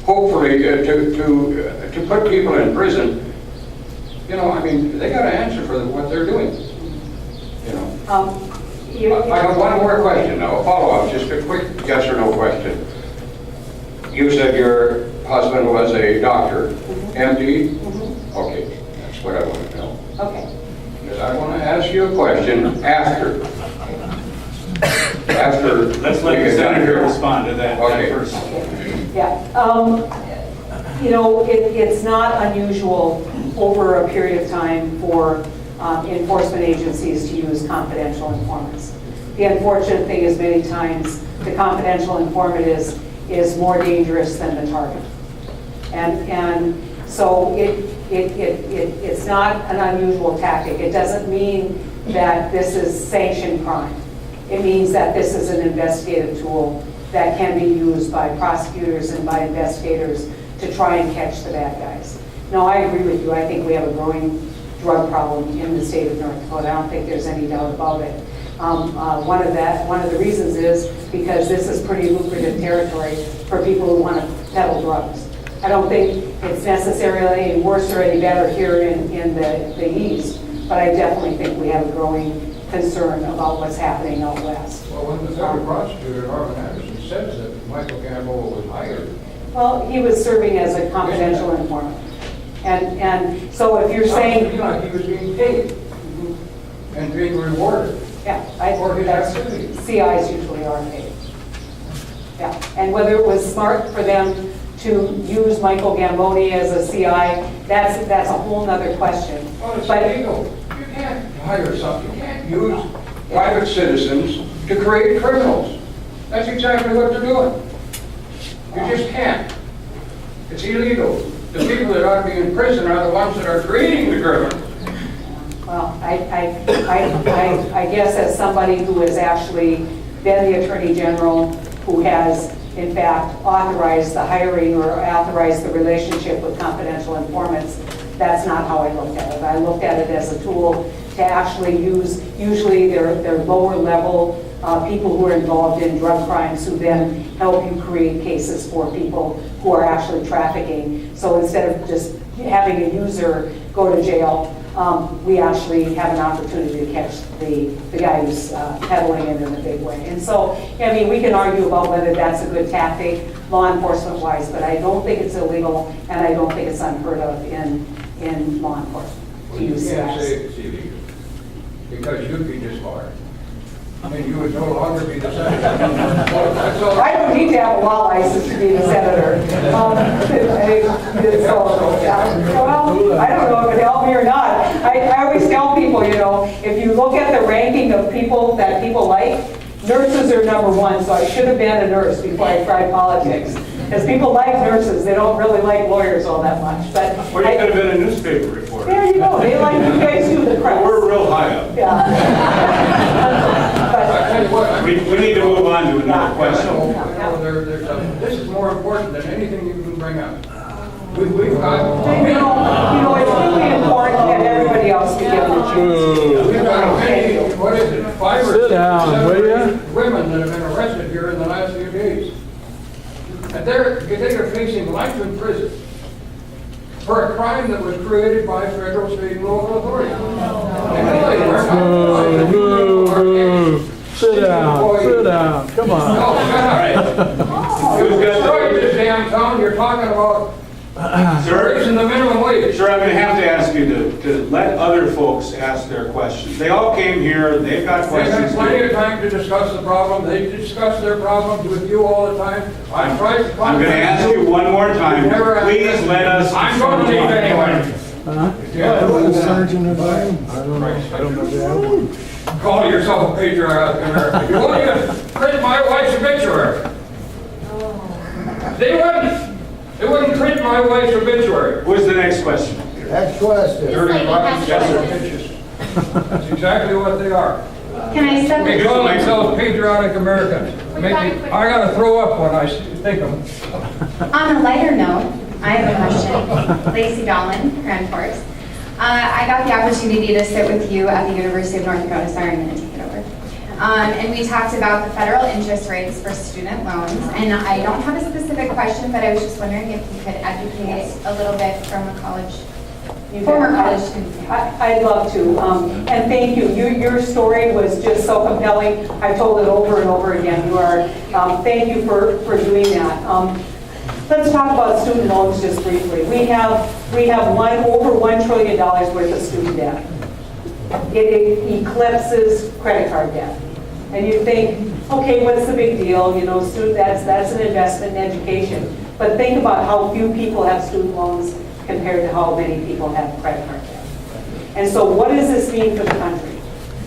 Speaker 11: hopefully to put people in prison, you know, I mean, they got to answer for what they're doing. You know. I have one more question now, a follow-up, just a quick yes or no question. You said your husband was a doctor, MD? Okay, that's what I want to know.
Speaker 1: Okay.
Speaker 11: Because I want to ask you a question after.
Speaker 5: Let's let the senator respond to that first.
Speaker 1: Yeah. You know, it's not unusual over a period of time for enforcement agencies to use confidential informants. The unfortunate thing is many times the confidential informant is more dangerous than the target. And so it's not an unusual tactic. It doesn't mean that this is sanctioned crime. It means that this is an investigative tool that can be used by prosecutors and by investigators to try and catch the bad guys. No, I agree with you. I think we have a growing drug problem in the state of North Dakota. I don't think there's any doubt about it. One of the reasons is because this is pretty lucrative territory for people who want to peddle drugs. I don't think it's necessarily any worse or any better here in the east, but I definitely think we have a growing concern about what's happening out west.
Speaker 12: Well, when the federal prosecutor, Norman Anderson, says that Michael Gamboa was hired.
Speaker 1: Well, he was serving as a confidential informant. And so if you're saying...
Speaker 12: Like he was being paid and being rewarded.
Speaker 1: Yeah, that's CIs usually are paid. Yeah, and whether it was smart for them to use Michael Gamboni as a CI, that's a whole nother question.
Speaker 12: Well, it's illegal. You can't hire something. You can't use private citizens to create criminals. That's exactly what they're doing. You just can't. It's illegal. The people that ought to be in prison are the ones that are creating the criminals.
Speaker 1: Well, I guess as somebody who has actually been the Attorney General, who has in fact authorized the hiring or authorized the relationship with confidential informants, that's not how I looked at it. I looked at it as a tool to actually use, usually they're lower level people who are involved in drug crimes who then help you create cases for people who are actually trafficking. So instead of just having a user go to jail, we actually have an opportunity to catch the guy who's peddling it in a big way. And so, I mean, we can argue about whether that's a good tactic, law enforcement-wise, but I don't think it's illegal, and I don't think it's unheard of in law enforcement.
Speaker 12: Well, you can't say it's illegal, because you'd be disbarred. I mean, you would no longer be the senator.
Speaker 1: I don't need to have a law license to be the senator. Well, I don't know if it helped me or not. I always tell people, you know, if you look at the ranking of people that people like, nurses are number one, so I should have been a nurse before I tried politics. Because people like nurses, they don't really like lawyers all that much. But
Speaker 5: Well, you could have been a newspaper reporter.
Speaker 1: there you go. They like you guys do the press.
Speaker 5: We're real high up.
Speaker 1: Yeah.
Speaker 12: I tell you what,
Speaker 5: We need to move on to another question.
Speaker 12: This is more important than anything you can bring up. We've got...
Speaker 1: You know, it's really important that everybody else be given a chance.
Speaker 12: We've got, what is it, 5 or 6 women that have been arrested here And they are facing life in prison for a crime that was created by federal, state, and local authorities.
Speaker 13: Sit down, come on.
Speaker 12: No, shut up. You destroyed this damn town, you're talking about raising the minimum wage.
Speaker 5: Sure, I'm gonna have to ask you to let other folks ask their questions. They all came here, they've got
Speaker 12: They have
Speaker 5: questions.
Speaker 12: plenty of time to discuss the problem, they discuss their problems with you all the time. I'm trying to.
Speaker 5: I'm gonna ask you one more time,
Speaker 12: Never asked
Speaker 5: please
Speaker 12: me.
Speaker 5: let us.
Speaker 12: I'm going to leave anyway.
Speaker 13: Sergeant of Iron? I don't know.
Speaker 12: Call yourself a patriotic American. You won't even print my wife's obituary. They wouldn't print my wife's obituary.
Speaker 5: What's the next question?
Speaker 6: Next question.
Speaker 12: Dirty, rotten, desperate bitches. That's exactly what they are.
Speaker 9: Can I step
Speaker 12: They
Speaker 9: in?
Speaker 12: call themselves patriotic Americans. I gotta throw up when I think of them.
Speaker 14: On a lighter note, I have a question. Lacey Dolan, Grand Forks. I got the opportunity to sit with you at the University of North Dakota. Sorry, I'm going to take it over. And we talked about the federal interest rates for student loans. And I don't have a specific question, but I was just wondering if you could educate a little bit from a former college student.
Speaker 1: I'd love to, and thank you. Your story was just so compelling. I told it over and over again. Thank you for doing that. Let's talk about student loans just briefly. We have over $1 trillion worth of student debt. It eclipses credit card debt. And you think, okay, what's the big deal? You know, that's an investment in education. But think about how few people have student loans compared to how many people have credit card debt. And so what does this mean for the country?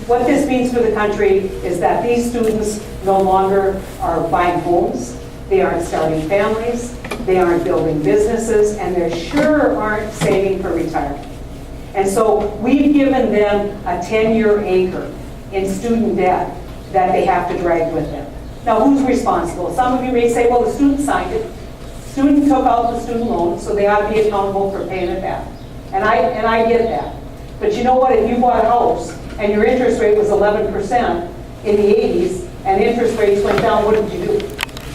Speaker 1: What this means for the country is that these students no longer are buying homes, they aren't starting families, they aren't building businesses, and they sure aren't saving for retirement. And so we've given them a 10-year anchor in student debt that they have to drag with them. Now, who's responsible? Some of you may say, well, the student signed it. Student took out the student loan, so they ought to be accountable for paying it back. And I get that. But you know what? If you bought a house and your interest rate was 11% in the 80s and interest rates went down, what did you do?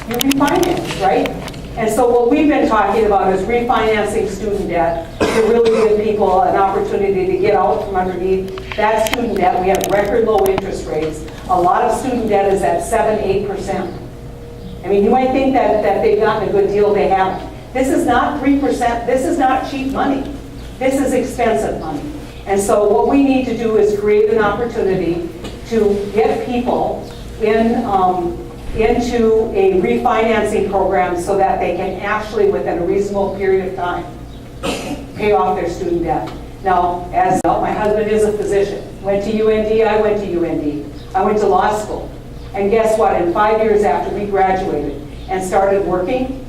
Speaker 1: You refinanced, right? And so what we've been talking about is refinancing student debt to really give people an opportunity to get out from underneath that student debt. We have record low interest rates. A lot of student debt is at 7-8%. I mean, you might think that they've gotten a good deal, they haven't. This is not 3%, this is not cheap money. This is expensive money. And so what we need to do is create an opportunity to get people into a refinancing program so that they can actually, within a reasonable period of time, pay off their student debt. Now, as my husband is a physician, went to UND, I went to UND. I went to law school. And guess what? In 5 years after we graduated and started working,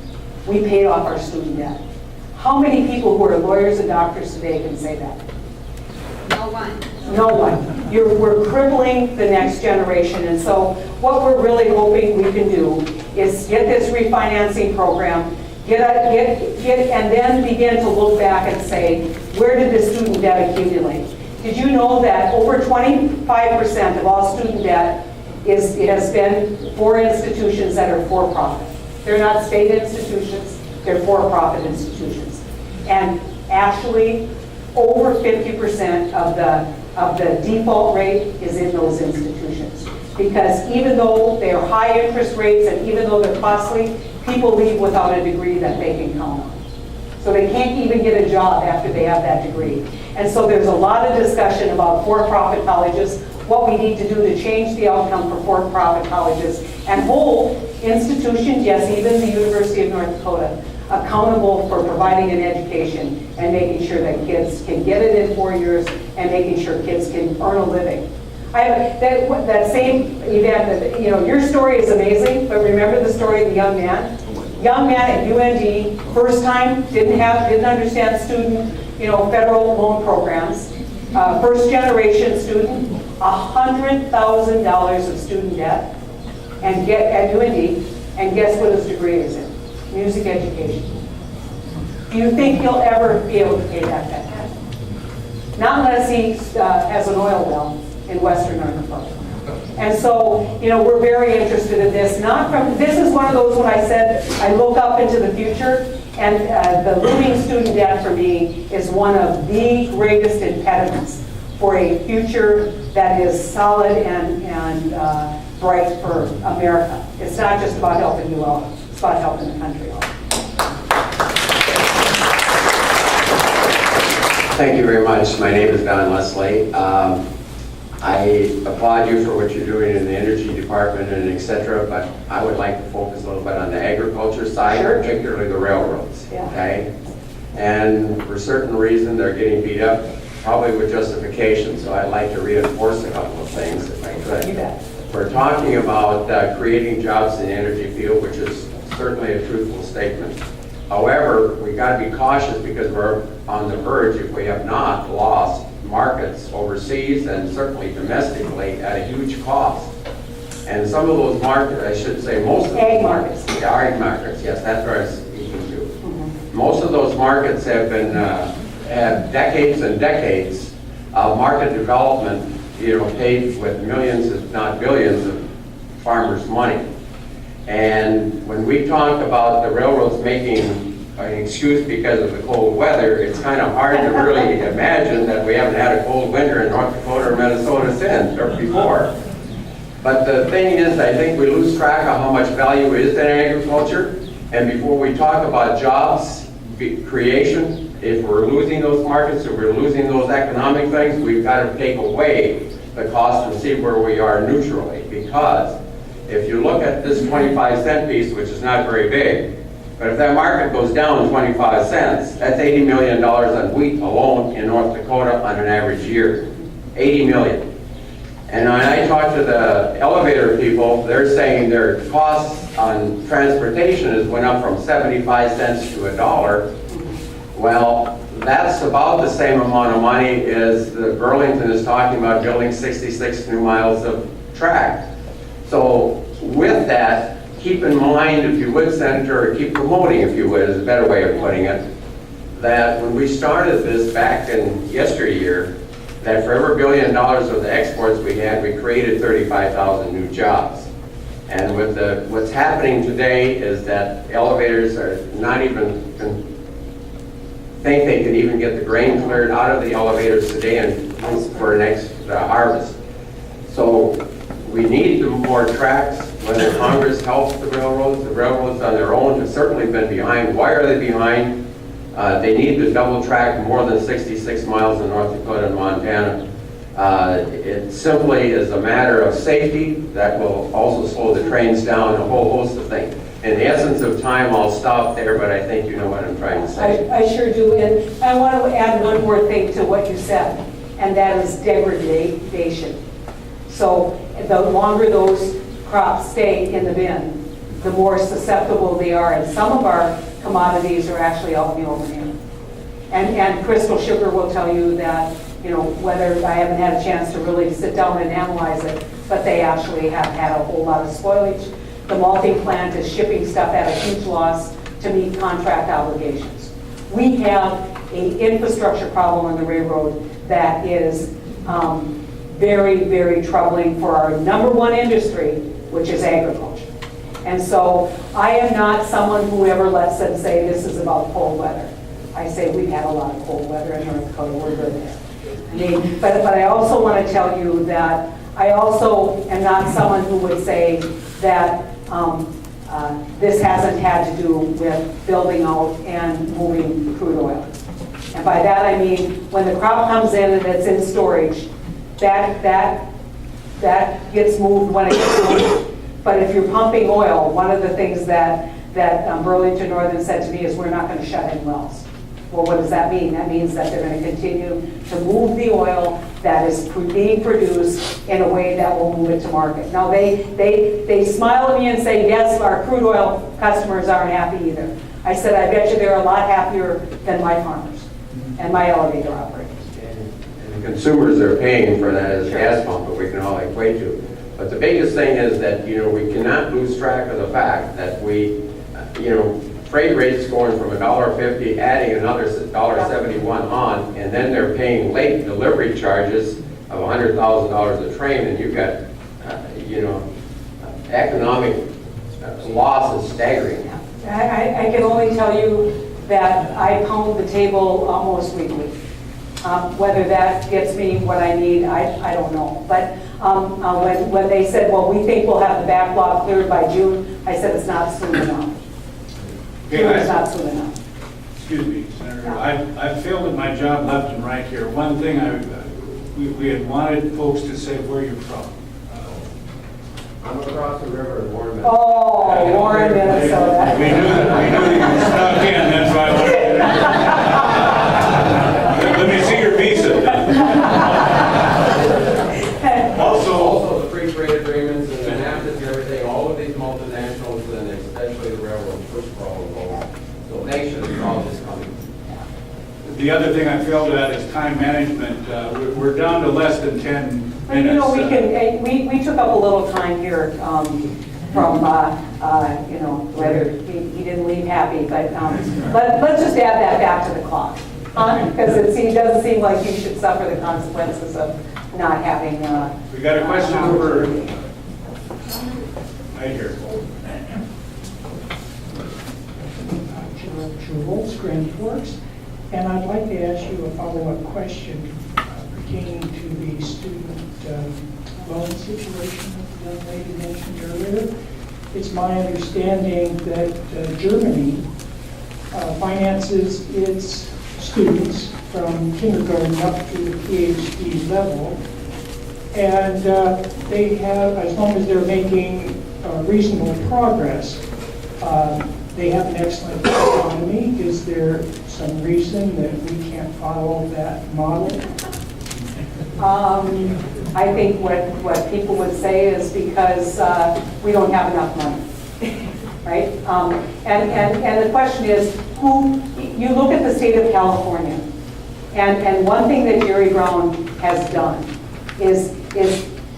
Speaker 1: we paid off our student debt. How many people who are lawyers and doctors today can say that?
Speaker 14: No one.
Speaker 1: No one. We're crippling the next generation. And so what we're really hoping we can do is get this refinancing program, and then begin to look back and say, where did the student debt accumulate? Did you know that over 25% of all student debt has been for institutions that are for-profit? They're not state institutions, they're for-profit institutions. And actually, over 50% of the default rate is in those institutions. Because even though they're high interest rates and even though they're costly, people leave without a degree that they can count on. So they can't even get a job after they have that degree. And so there's a lot of discussion about for-profit colleges, what we need to do to change the outcome for for-profit colleges, and hold institutions, yes, even the University of North Dakota, accountable for providing an education and making sure that kids can get it in 4 years and making sure kids can earn a living. I have that same event, your story is amazing, but remember the story of the young man? Young man at UND, first time, didn't understand student, federal loan programs. First generation student, $100,000 of student debt, and at UND, and guess what his degree is in? Music education. Do you think he'll ever be able to pay that back? Not unless he has an oil well in Western North Dakota. And so, you know, we're very interested in this. This is one of those when I said I look up into the future, and the looming student debt for me is one of the greatest impediments for a future that is solid and bright for America. It's not just about helping you all, it's about helping the country out.
Speaker 15: Thank you very much. My name is Don Leslie. I applaud you for what you're doing in the energy department and et cetera, but I would like to focus a little bit on the agriculture side,
Speaker 1: Sure.
Speaker 15: particularly the railroads,
Speaker 1: Yeah.
Speaker 15: okay? And for certain reason, they're getting beat up, probably with justification, so I'd like to reinforce a couple of things if I could.
Speaker 1: You bet.
Speaker 15: We're talking about creating jobs in the energy field, which is certainly a truthful statement. However, we got to be cautious because we're on the verge, if we have not lost markets overseas and certainly domestically at a huge cost. And some of those markets, I should say most of
Speaker 1: Ag
Speaker 15: those
Speaker 1: markets.
Speaker 15: Yeah, ag markets, yes, that's where I was speaking to. Most of those markets have been, have decades and decades of market development, you know, paid with millions, if not billions, of farmers' money. And when we talk about the railroads making an excuse because of the cold weather, it's kind of hard to really imagine that we haven't had a cold winter in North Dakota or Minnesota since or before. But the thing is, I think we lose track of how much value is in agriculture. And before we talk about jobs creation, if we're losing those markets, if we're losing those economic things, we've got to take away the cost and see where we are neutrally. Because if you look at this 25-cent piece, which is not very big, but if that market goes down 25 cents, that's $80 million on wheat alone in North Dakota on an average year. 80 million. And when I talk to the elevator people, they're saying their costs on transportation has went up from 75 cents to $1. Well, that's about the same amount of money as the Burlington is talking about building 66 new miles of track. So with that, keep in mind, if you would, Senator, or keep promoting, if you would, is a better way of putting it, that when we started this back in yesteryear, that for every $1 billion of the exports we had, we created 35,000 new jobs. And with what's happening today is that elevators are not even think they can even get the grain cleared out of the elevators today and for next harvest. So we need more tracks. Whether Congress helps the railroads on their own have certainly been behind. Why are they behind? They need to double track more than 66 miles in North Dakota and Montana. It simply is a matter of safety that will also slow the trains down, a whole host of things. In the essence of time, I'll stop there, but I think you know what I'm trying to say.
Speaker 1: I sure do, and I want to add one more thing to what you said, and that is degradation. So the longer those crops stay in the bin, the more susceptible they are, and some of our commodities are actually out in the open air. And Crystal Sugar will tell you that, you know, whether I haven't had a chance to really sit down and analyze it, but they actually have had a whole lot of spoilage. The malting plant is shipping stuff at a huge loss to meet contract obligations. We have an infrastructure problem on the railroad that is very, very troubling for our number one industry, which is agriculture. And so I am not someone who ever lets them say this is about cold weather. I say we've had a lot of cold weather in North Dakota, we're good there. I mean, but I also want to tell you that I also am not someone who would say that this hasn't had to do with building out and moving crude oil. And by that I mean, when the crop comes in and it's in storage, that gets moved when it gets moved. But if you're pumping oil, one of the things that Burlington Northern said to me is we're not going to shut any wells. Well, what does that mean? That means that they're going to continue to move the oil that is being produced in a way that will move it to market. Now, they smile at me and say, yes, our crude oil customers aren't happy either. I said, I bet you they're a lot happier than my farmers and my elevator operators.
Speaker 15: And the consumers are paying for that as a gas pump, but we can all equate to. But the biggest thing is that, you know, we cannot lose track of the fact that we, you know, freight rates going from $1.50, adding another $1.71 on, and then they're paying late delivery charges of $100,000 a train, and you've got economic loss is staggering.
Speaker 1: I can only tell you that I pound the table almost weekly. Whether that gets me what I need, I don't know. But when they said, well, we think we'll have the backlog cleared by June, I said it's not soon enough. It's not soon enough.
Speaker 2: Excuse me, Senator. I've failed at my job left and right here. One thing we had wanted folks to say where you're from.
Speaker 15: I'm across the river in Warren, Minnesota.
Speaker 1: Oh, Warren, Minnesota.
Speaker 2: We knew you snuck in, that's why I wanted to. Let me see your visa.
Speaker 15: Also the free trade agreements and the NAFTAs and everything, all of these multinationals and especially the railroads push for all of those. So they should have saw this coming.
Speaker 2: The other thing I failed at is time management. We're down to less than 10
Speaker 1: But you know, we took up a little time here from, whether he didn't leave happy, but let's just add that back to the clock. Because it doesn't seem like you should suffer the consequences of not having.
Speaker 2: We got a question over right here.
Speaker 16: Schroeder, Grand Forks, and I'd like to ask you a follow-up question pertaining to the student loan situation that the young lady mentioned earlier. It's my understanding that Germany finances its students from kindergarten up to the PhD level, and they have, as long as they're making reasonable progress, they have an excellent economy. Is there some reason that we can't follow that model?
Speaker 1: I think what people would say is because we don't have enough money, right? And the question is, you look at the state of California, and one thing that Jerry Brown has done is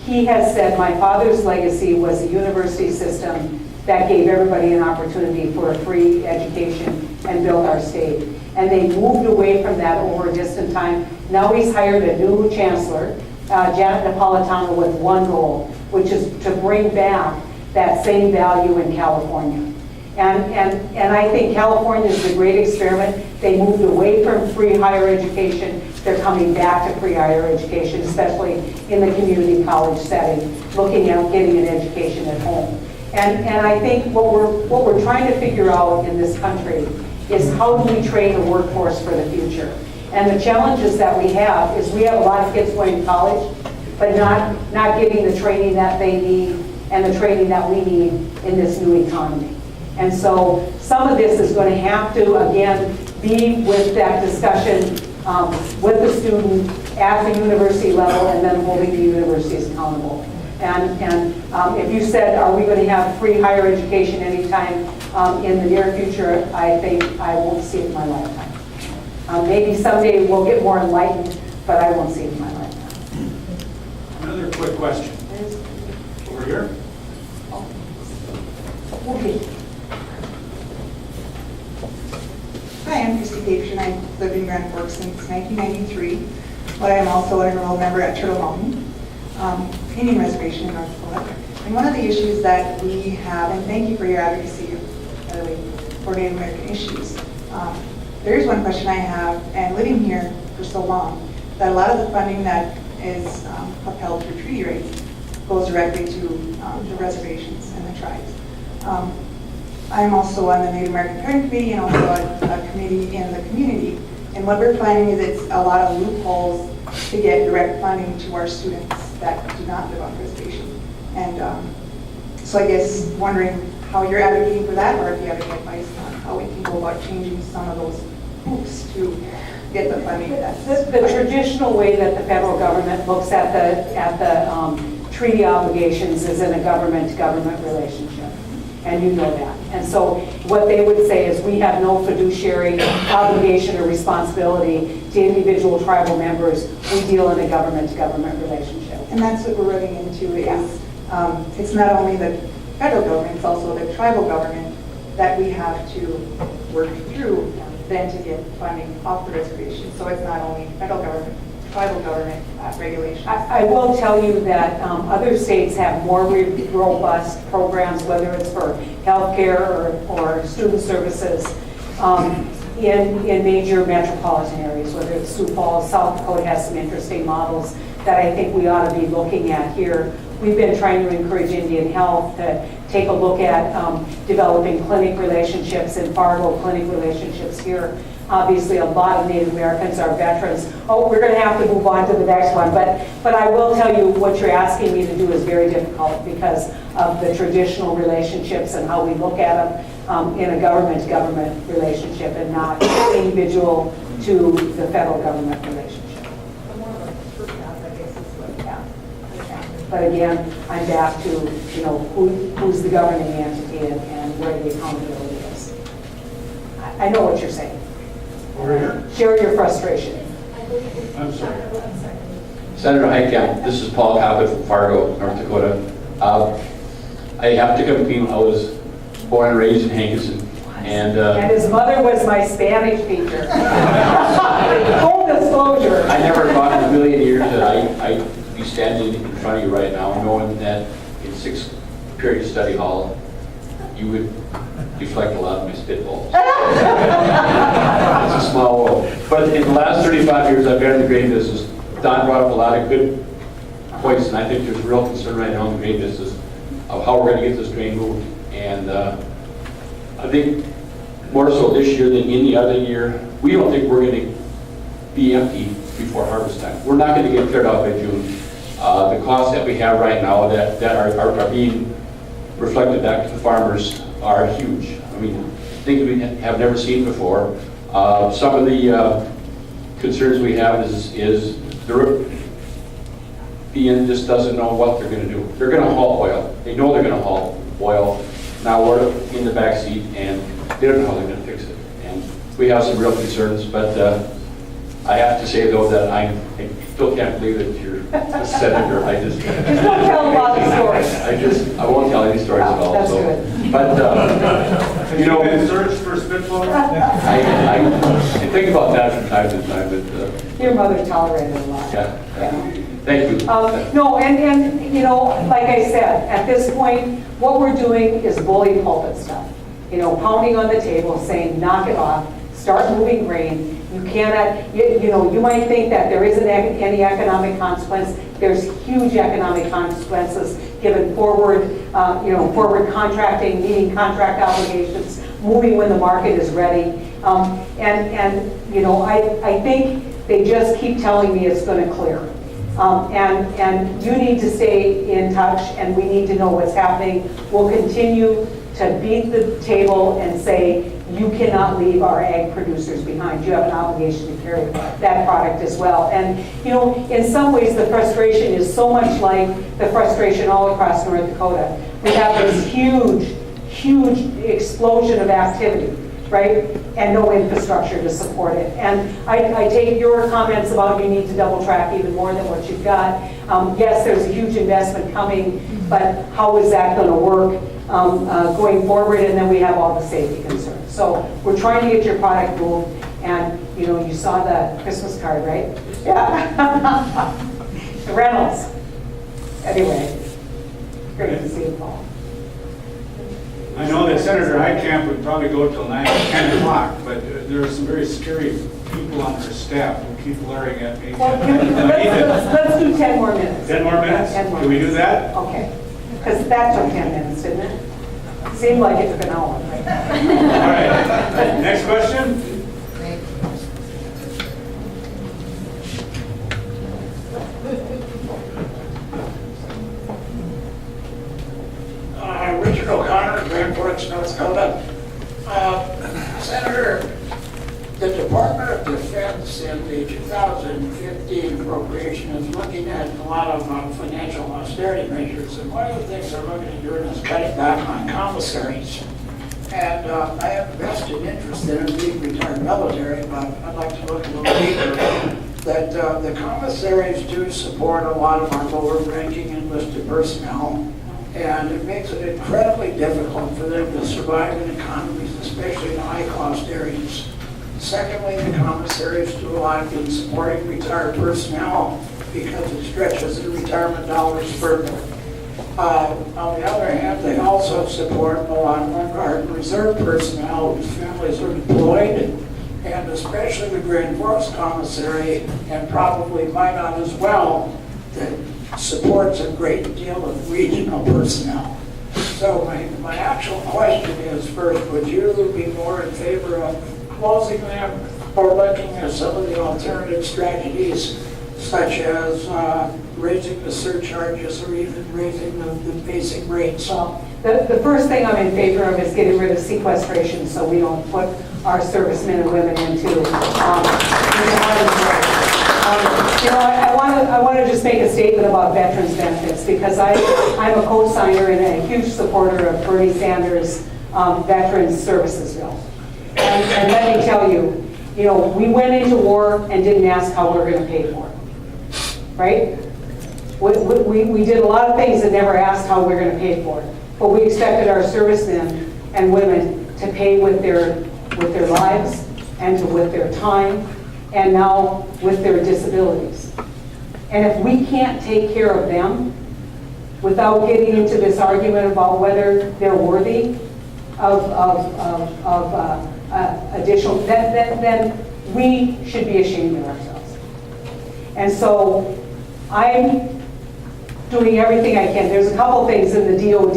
Speaker 1: he has said, my father's legacy was a university system that gave everybody an opportunity for a free education and built our state. And they moved away from that over a distant time. Now he's hired a new chancellor, Janet Napolitano, with one goal, which is to bring back that same value in California. And I think California is a great experiment. They moved away from free higher education. They're coming back to free higher education, especially in the community college setting, looking at getting an education at home. And I think what we're trying to figure out in this country is how do we train a workforce for the future? And the challenges that we have is we have a lot of kids going to college, but not getting the training that they need and the training that we need in this new economy. And so some of this is going to have to, again, be with that discussion with the student at the university level and then holding the universities accountable. And if you said, are we going to have free higher education anytime in the near future, I think I won't see it in my lifetime. Maybe someday we'll get more enlightened, but I won't see it in my lifetime.
Speaker 2: Another quick question. Over here.
Speaker 1: Okay.
Speaker 17: Hi, I'm Christy Papian. I've lived in Grand Forks since 1993, but I am also an enrolled member at Turtle Mountain Indian Reservation in North Dakota. And one of the issues that we have, and thank you for your advocacy, by the way, for Native American issues. There is one question I have, and living here for so long, that a lot of the funding that is upheld through treaty rights goes directly to the reservations and the tribes. I'm also on the Native American Parent Committee and also a committee in the community. And what we're finding is it's a lot of loopholes to get direct funding to our students that do not live on reservation. And so I guess wondering how you're advocating for that, or if you have any advice on how we can go about changing some of those hoops to get the funding.
Speaker 1: The traditional way that the federal government looks at the treaty obligations is in a government-to-government relationship, and you know that. And so what they would say is we have no fiduciary obligation or responsibility to individual tribal members. We deal in a government-to-government relationship.
Speaker 17: And that's what we're running into is it's not only the federal government, it's also the tribal government that we have to work through then to get funding off the reservation. So it's not only federal government, tribal government regulations?
Speaker 1: I will tell you that other states have more robust programs, whether it's for healthcare or student services, in major metropolitan areas, whether it's Sioux Falls. South Dakota has some interesting models that I think we ought to be looking at here. We've been trying to encourage Indian Health to take a look at developing clinic relationships in Fargo, clinic relationships here. Obviously, a lot of Native Americans are veterans. Oh, we're going to have to move on to the next one, but I will tell you what you're asking me to do is very difficult because of the traditional relationships and how we look at them in a government-to-government relationship and not individual to the federal government relationship. But again, I'm back to, who's the governing entity and where the accountability is. I know what you're saying. Share your frustration.
Speaker 2: I'm sorry.
Speaker 18: Senator Heitkamp, this is Paul Cobbett from Fargo, North Dakota. I have to compete. I was born and raised in Hankinson. And
Speaker 1: his mother was my Spanish teacher. Full disclosure.
Speaker 18: I never thought in a million years that I'd be standing in front of you right now knowing that in 6th period study hall, you would deflect a lot of my spitballs. It's a small world. But in the last 35 years I've been in the grain business, Don brought up a lot of good points, and I think there's real concern right now in the grain business of how we're going to get this grain moved. And I think more so this year than any other year, we don't think we're going to be empty before harvest time. We're not going to get cleared out by June. The costs that we have right now that are being reflected back to the farmers are huge. I mean, things we have never seen before. Some of the concerns we have is the BN just doesn't know what they're going to do. They're going to haul oil. They know they're going to haul oil. Now we're in the back seat, and they don't know how they're going to fix it. And we have some real concerns, but I have to say, though, that I still can't believe that you're a senator. I just
Speaker 1: don't tell a lot of stories.
Speaker 18: I won't tell any stories at all.
Speaker 1: That's
Speaker 18: so.
Speaker 1: good.
Speaker 18: But
Speaker 2: been searched for spitballs?
Speaker 18: I think about that from time to time. But
Speaker 1: your mother tolerated a lot.
Speaker 18: Yeah. Thank you.
Speaker 1: No, and like I said, at this point, what we're doing is bully pulpit stuff. Pounding on the table, saying, knock it off, start moving grain. You cannot, you might think that there isn't any economic consequence. There's huge economic consequences given forward contracting, meeting contract obligations, moving when the market is ready. I think they just keep telling me it's going to clear. And you need to stay in touch, and we need to know what's happening. We'll continue to beat the table and say, you cannot leave our ag producers behind. You have an obligation to carry that product as well. And, in some ways, the frustration is so much like the frustration all across North Dakota. We have this huge explosion of activity, right? And no infrastructure to support it. And I take your comments about you need to double track even more than what you've got. Yes, there's a huge investment coming, but how is that going to work going forward? And then we have all the safety concerns. So we're trying to get your product moved. And, you saw the Christmas card, right? Yeah. The Reynolds. Anyway, great to see you, Paul.
Speaker 5: I know that Senator Heitkamp would probably go till 9 or 10 o'clock, but there are some very scary people on her staff who keep glaring at me.
Speaker 1: Well, let's do 10 more minutes.
Speaker 5: 10 more minutes?
Speaker 1: 10 more
Speaker 5: Can we do
Speaker 1: minutes.
Speaker 5: that?
Speaker 1: Okay. Because that took 10 minutes, didn't it? Seemed like it took an hour. Right?
Speaker 5: All right. Next question?
Speaker 19: Richard O'Connor, Grand Forks, North Dakota. Senator, the Department of Defense in the 2015 appropriation is looking at a lot of financial austerity measures, and one of the things they're looking at doing is cutting back on commissaries. And I have a vested interest in it, being retired military, but I'd like to look a little deeper. That the commissaries do support a lot of our lower ranking enlisted personnel, and it makes it incredibly difficult for them to survive in economies, especially in high-cost areas. Secondly, the commissaries do a lot in supporting retired personnel because it stretches the retirement dollars further. On the other hand, they also support a lot of our Guard and Reserve personnel whose families are deployed, and especially the Grand Forks Commissary, and probably Minot as well, that supports a great deal of regional personnel. So my actual question is, first, would you be more in favor of closing them or looking at some of the alternative strategies, such as raising the surcharges or even raising the basic rates?
Speaker 1: Well, the first thing I'm in favor of is getting rid of sequestration so we don't put our servicemen and women into harm's way. I want to just make a statement about veterans benefits because I'm a co-signer and a huge supporter of Bernie Sanders' Veterans Services Bill. And let me tell you, we went into war and didn't ask how we're going to pay for it, right? We did a lot of things that never asked how we're going to pay for it, but we expected our servicemen and women to pay with their lives and with their time, and now with their disabilities. And if we can't take care of them without getting into this argument about whether they're worthy of additional, then we should be ashamed of ourselves. And so I'm doing everything I can. There's a couple things in the DOD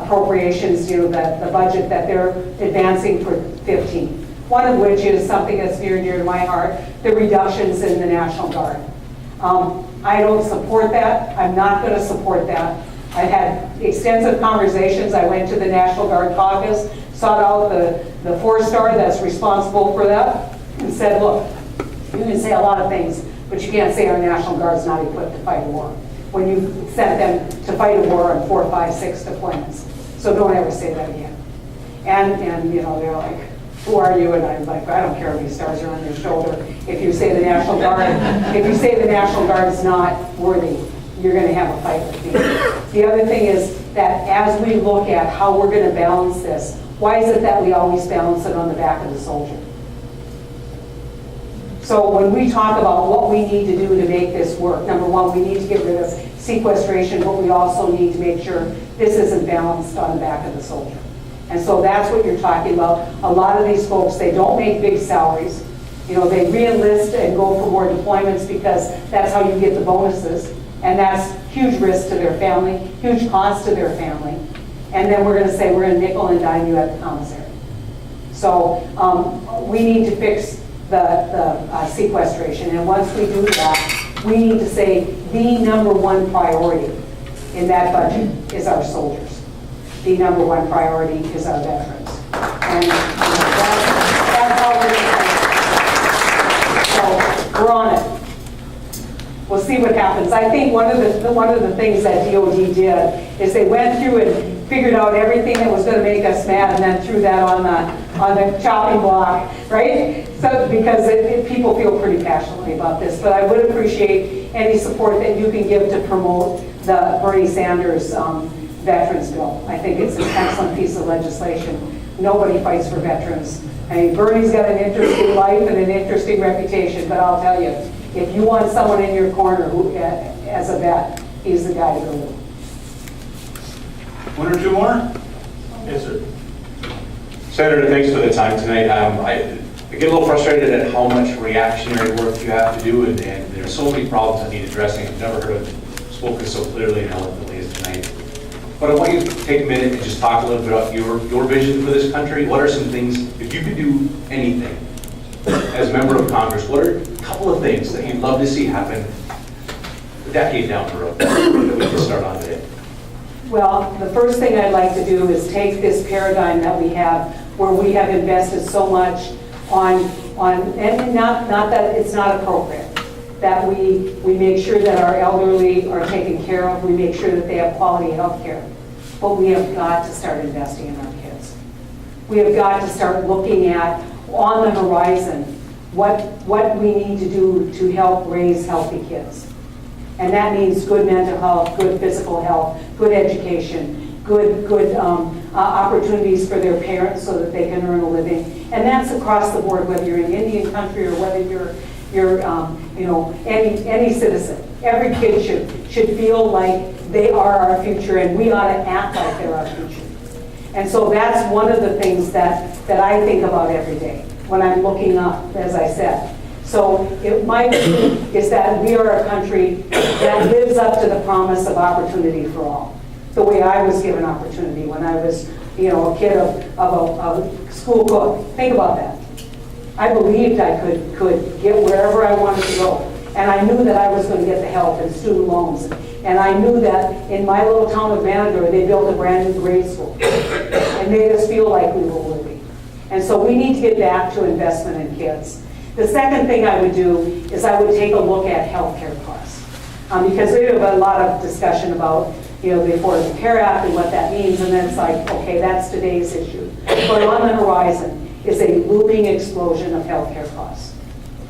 Speaker 1: appropriations, the budget that they're advancing for 15. One of which is something that's near and dear to my heart, the reductions in the National Guard. I don't support that. I'm not going to support that. I've had extensive conversations. I went to the National Guard caucus, sought out the 4-star that's responsible for that, and said, look, you can say a lot of things, but you can't say our National Guard's not equipped to fight a war when you sent them to fight a war on 4, 5, 6 deployments. So don't ever say that again. And they're like, who are you? And I'm like, I don't care if these stars are on your shoulder. If you say the National Guard is not worthy, you're going to have a fight with me. The other thing is that as we look at how we're going to balance this, why is it that we always balance it on the back of the soldier? So when we talk about what we need to do to make this work, number one, we need to get rid of sequestration, but we also need to make sure this isn't balanced on the back of the soldier. And so that's what you're talking about. A lot of these folks, they don't make big salaries. They re-enlist and go for more deployments because that's how you get the bonuses. And that's huge risk to their family, huge cost to their family. And then we're going to say we're going to nickel and dime you at the commissary. So we need to fix the sequestration. And once we do that, we need to say the number one priority in that budget is our soldiers. The number one priority is our veterans. And that's how we're going to fight. So we're on it. We'll see what happens. I think one of the things that DOD did is they went through and figured out everything that was going to make us mad and then threw that on the chopping block, right? So because people feel pretty passionately about this, but I would appreciate any support that you can give to promote the Bernie Sanders Veterans Bill. I think it's an excellent piece of legislation. Nobody fights for veterans. I mean, Bernie's got an interesting life and an interesting reputation, but I'll tell you, if you want someone in your corner who, as a vet, he's the guy to go with.
Speaker 5: One or two more? Yes, sir.
Speaker 18: Senator, thanks for the time tonight. I get a little frustrated at how much reactionary work you have to do, and there's so many problems that need addressing. I've never heard of spoken so clearly and eloquently as tonight. But I want you to take a minute and just talk a little bit about your vision for this country. What are some things, if you could do anything as a member of Congress, what are a couple of things that you'd love to see happen a decade down the road that we can start on today?
Speaker 1: Well, the first thing I'd like to do is take this paradigm that we have, where we have invested so much on and not that it's not appropriate, that we make sure that our elderly are taken care of, we make sure that they have quality health care. But we have got to start investing in our kids. We have got to start looking at, on the horizon, what we need to do to help raise healthy kids. And that means good mental health, good physical health, good education, good opportunities for their parents so that they can earn a living. And that's across the board, whether you're in Indian country or whether you're any citizen. Every kid should feel like they are our future, and we ought to act like they're our future. And so that's one of the things that I think about every day when I'm looking up, as I said. So my view is that we are a country that lives up to the promise of opportunity for all. The way I was given opportunity when I was, a kid of a school cook. Think about that. I believed I could get wherever I wanted to go. And I knew that I was going to get the help and student loans. And I knew that in my little town of Vanador, they built a brand new grade school and made us feel like we were worthy. And so we need to get back to investment in kids. The second thing I would do is I would take a look at healthcare costs. Because we have a lot of discussion about the Affordable Care Act and what that means, and then it's like, okay, that's today's issue. But on the horizon is a looming explosion of healthcare costs.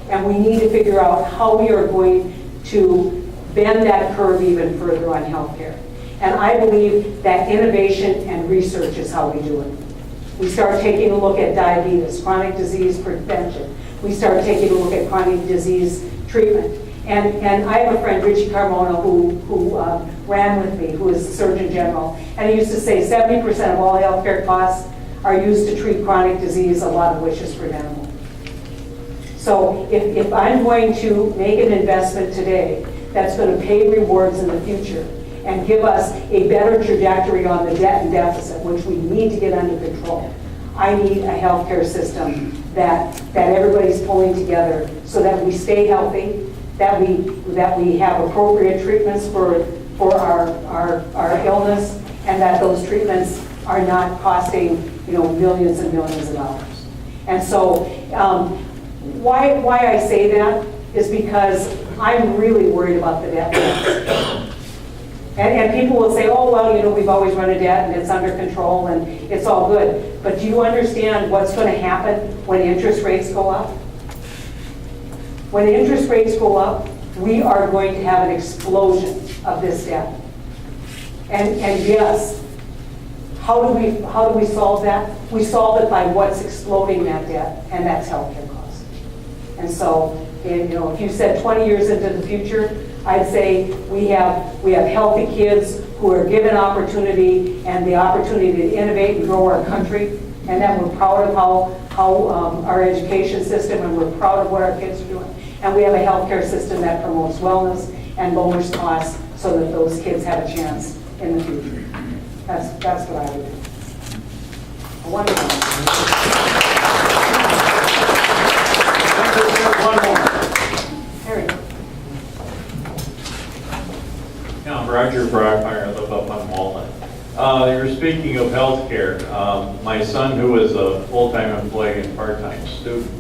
Speaker 1: And we need to figure out how we are going to bend that curve even further on healthcare. And I believe that innovation and research is how we do it. We start taking a look at diabetes, chronic disease prevention. We start taking a look at chronic disease treatment. And I have a friend, Richie Carmona, who ran with me, who is the Surgeon General, and he used to say 70% of all healthcare costs are used to treat chronic disease, a lot of which is preventable. So if I'm going to make an investment today that's going to pay rewards in the future and give us a better trajectory on the debt and deficit, which we need to get under control, I need a healthcare system that everybody's pulling together so that we stay healthy, that we have appropriate treatments for our illness, and that those treatments are not costing millions and millions of dollars. And so why I say that is because I'm really worried about the debt limits. And people will say, oh, well, we've always run a debt and it's under control and it's all good. But do you understand what's going to happen when interest rates go up? When interest rates go up, we are going to have an explosion of this debt. And yes, how do we solve that? We solve it by what's exploding that debt, and that's healthcare costs. And so, if you said 20 years into the future, I'd say we have healthy kids who are given opportunity and the opportunity to innovate and grow our country, and that we're proud of how our education system, and we're proud of what our kids are doing. And we have a healthcare system that promotes wellness and lowers costs so that those kids have a chance in the future. That's what I would do. Wonderful.
Speaker 20: One more.
Speaker 1: Harry.
Speaker 20: Yeah, I'm Roger Brockmeyer. I live up on Walnut. You're speaking of healthcare. My son, who is a full-time employee and part-time student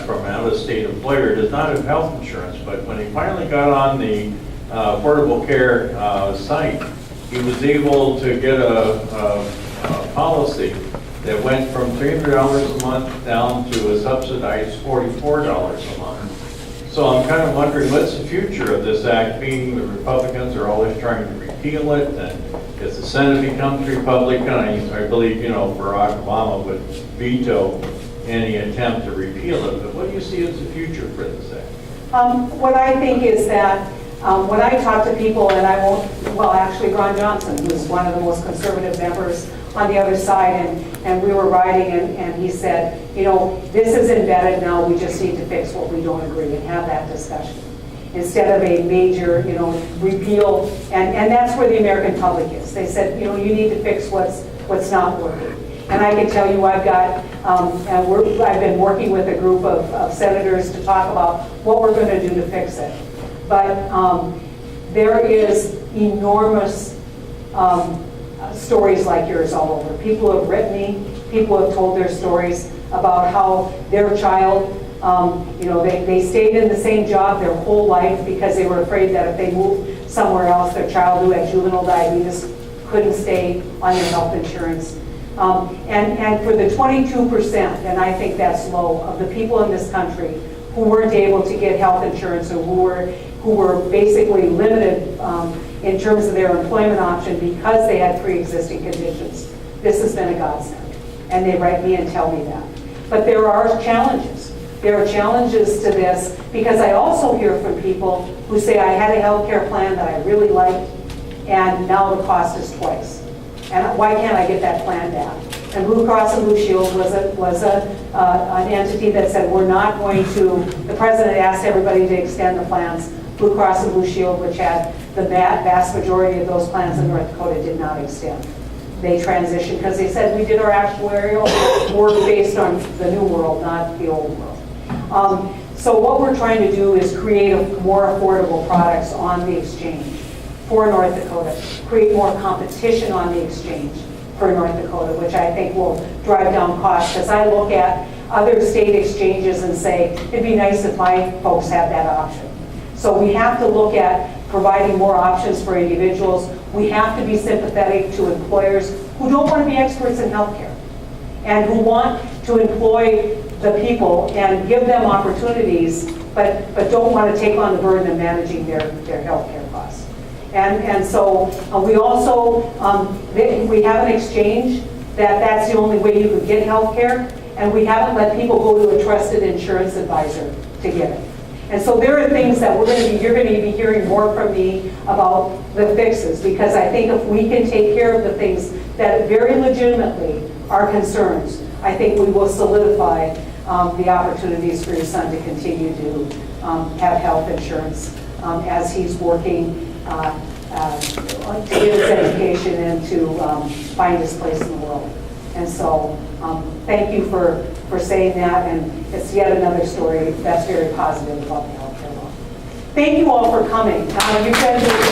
Speaker 20: from an out-of-state employer, does not have health insurance. But when he finally got on the Affordable Care site, he was able to get a policy that went from $300 a month down to a subsidized $44 a month. So I'm kind of wondering, what's the future of this act, being the Republicans are always trying to repeal it, and if the Senate becomes Republican, I believe, Barack Obama would veto any attempt to repeal it, but what do you see as the future for this act?
Speaker 1: What I think is that when I talk to people, and I won't, actually Ron Johnson, who's one of the most conservative members on the other side, and we were riding, and he said, this is embedded now, we just need to fix what we don't agree and have that discussion. Instead of a major, repeal, and that's where the American public is. They said, you need to fix what's not working. And I can tell you I've been working with a group of senators to talk about what we're going to do to fix it. But there is enormous stories like yours all over. People have written me, people have told their stories about how their child, they stayed in the same job their whole life because they were afraid that if they moved somewhere else, their child who had juvenile diabetes couldn't stay on their health insurance. And for the 22%, and I think that's low, of the people in this country who weren't able to get health insurance or who were basically limited in terms of their employment option because they had pre-existing conditions, this has been a godsend. And they write me and tell me that. But there are challenges. There are challenges to this because I also hear from people who say, I had a health care plan that I really liked, and now the cost is twice. And why can't I get that plan back? And Blue Cross and Blue Shield was an entity that said, we're not going to, the president asked everybody to extend the plans. Blue Cross and Blue Shield, which had the vast majority of those plans in North Dakota, did not extend. They transitioned because they said we did our actuarial work based on the new world, not the old world. So what we're trying to do is create more affordable products on the exchange for North Dakota, create more competition on the exchange for North Dakota, which I think will drive down costs. Because I look at other state exchanges and say, it'd be nice if my folks had that option. So we have to look at providing more options for individuals. We have to be sympathetic to employers who don't want to be experts in healthcare and who want to employ the people and give them opportunities, but don't want to take on the burden of managing their healthcare costs. And so we also, we have an exchange that's the only way you could get healthcare, and we haven't let people go to a trusted insurance advisor to get it. And so there are things that you're going to be hearing more from me about the fixes, because I think if we can take care of the things that very legitimately are concerns, I think we will solidify the opportunities for your son to continue to have health insurance as he's working to get his education and to find his place in the world. And so thank you for saying that, and it's yet another story that's very positive about the healthcare law. Thank you all for coming. You've been doing great.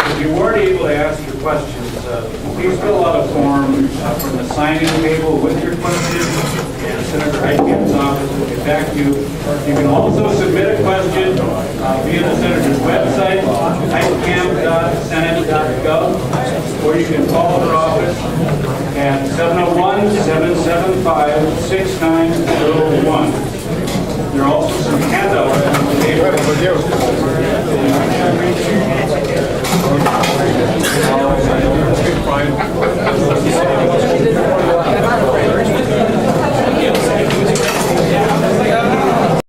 Speaker 2: If you weren't able to ask your questions, please fill out a form from the sign-in table with your questions, and Senator Heitkamp's office will get back to you. You can also submit a question via the Senator's website, heitkamp.senate.gov, or you can call her office at 701-775-6901. There are also some handouts on the table.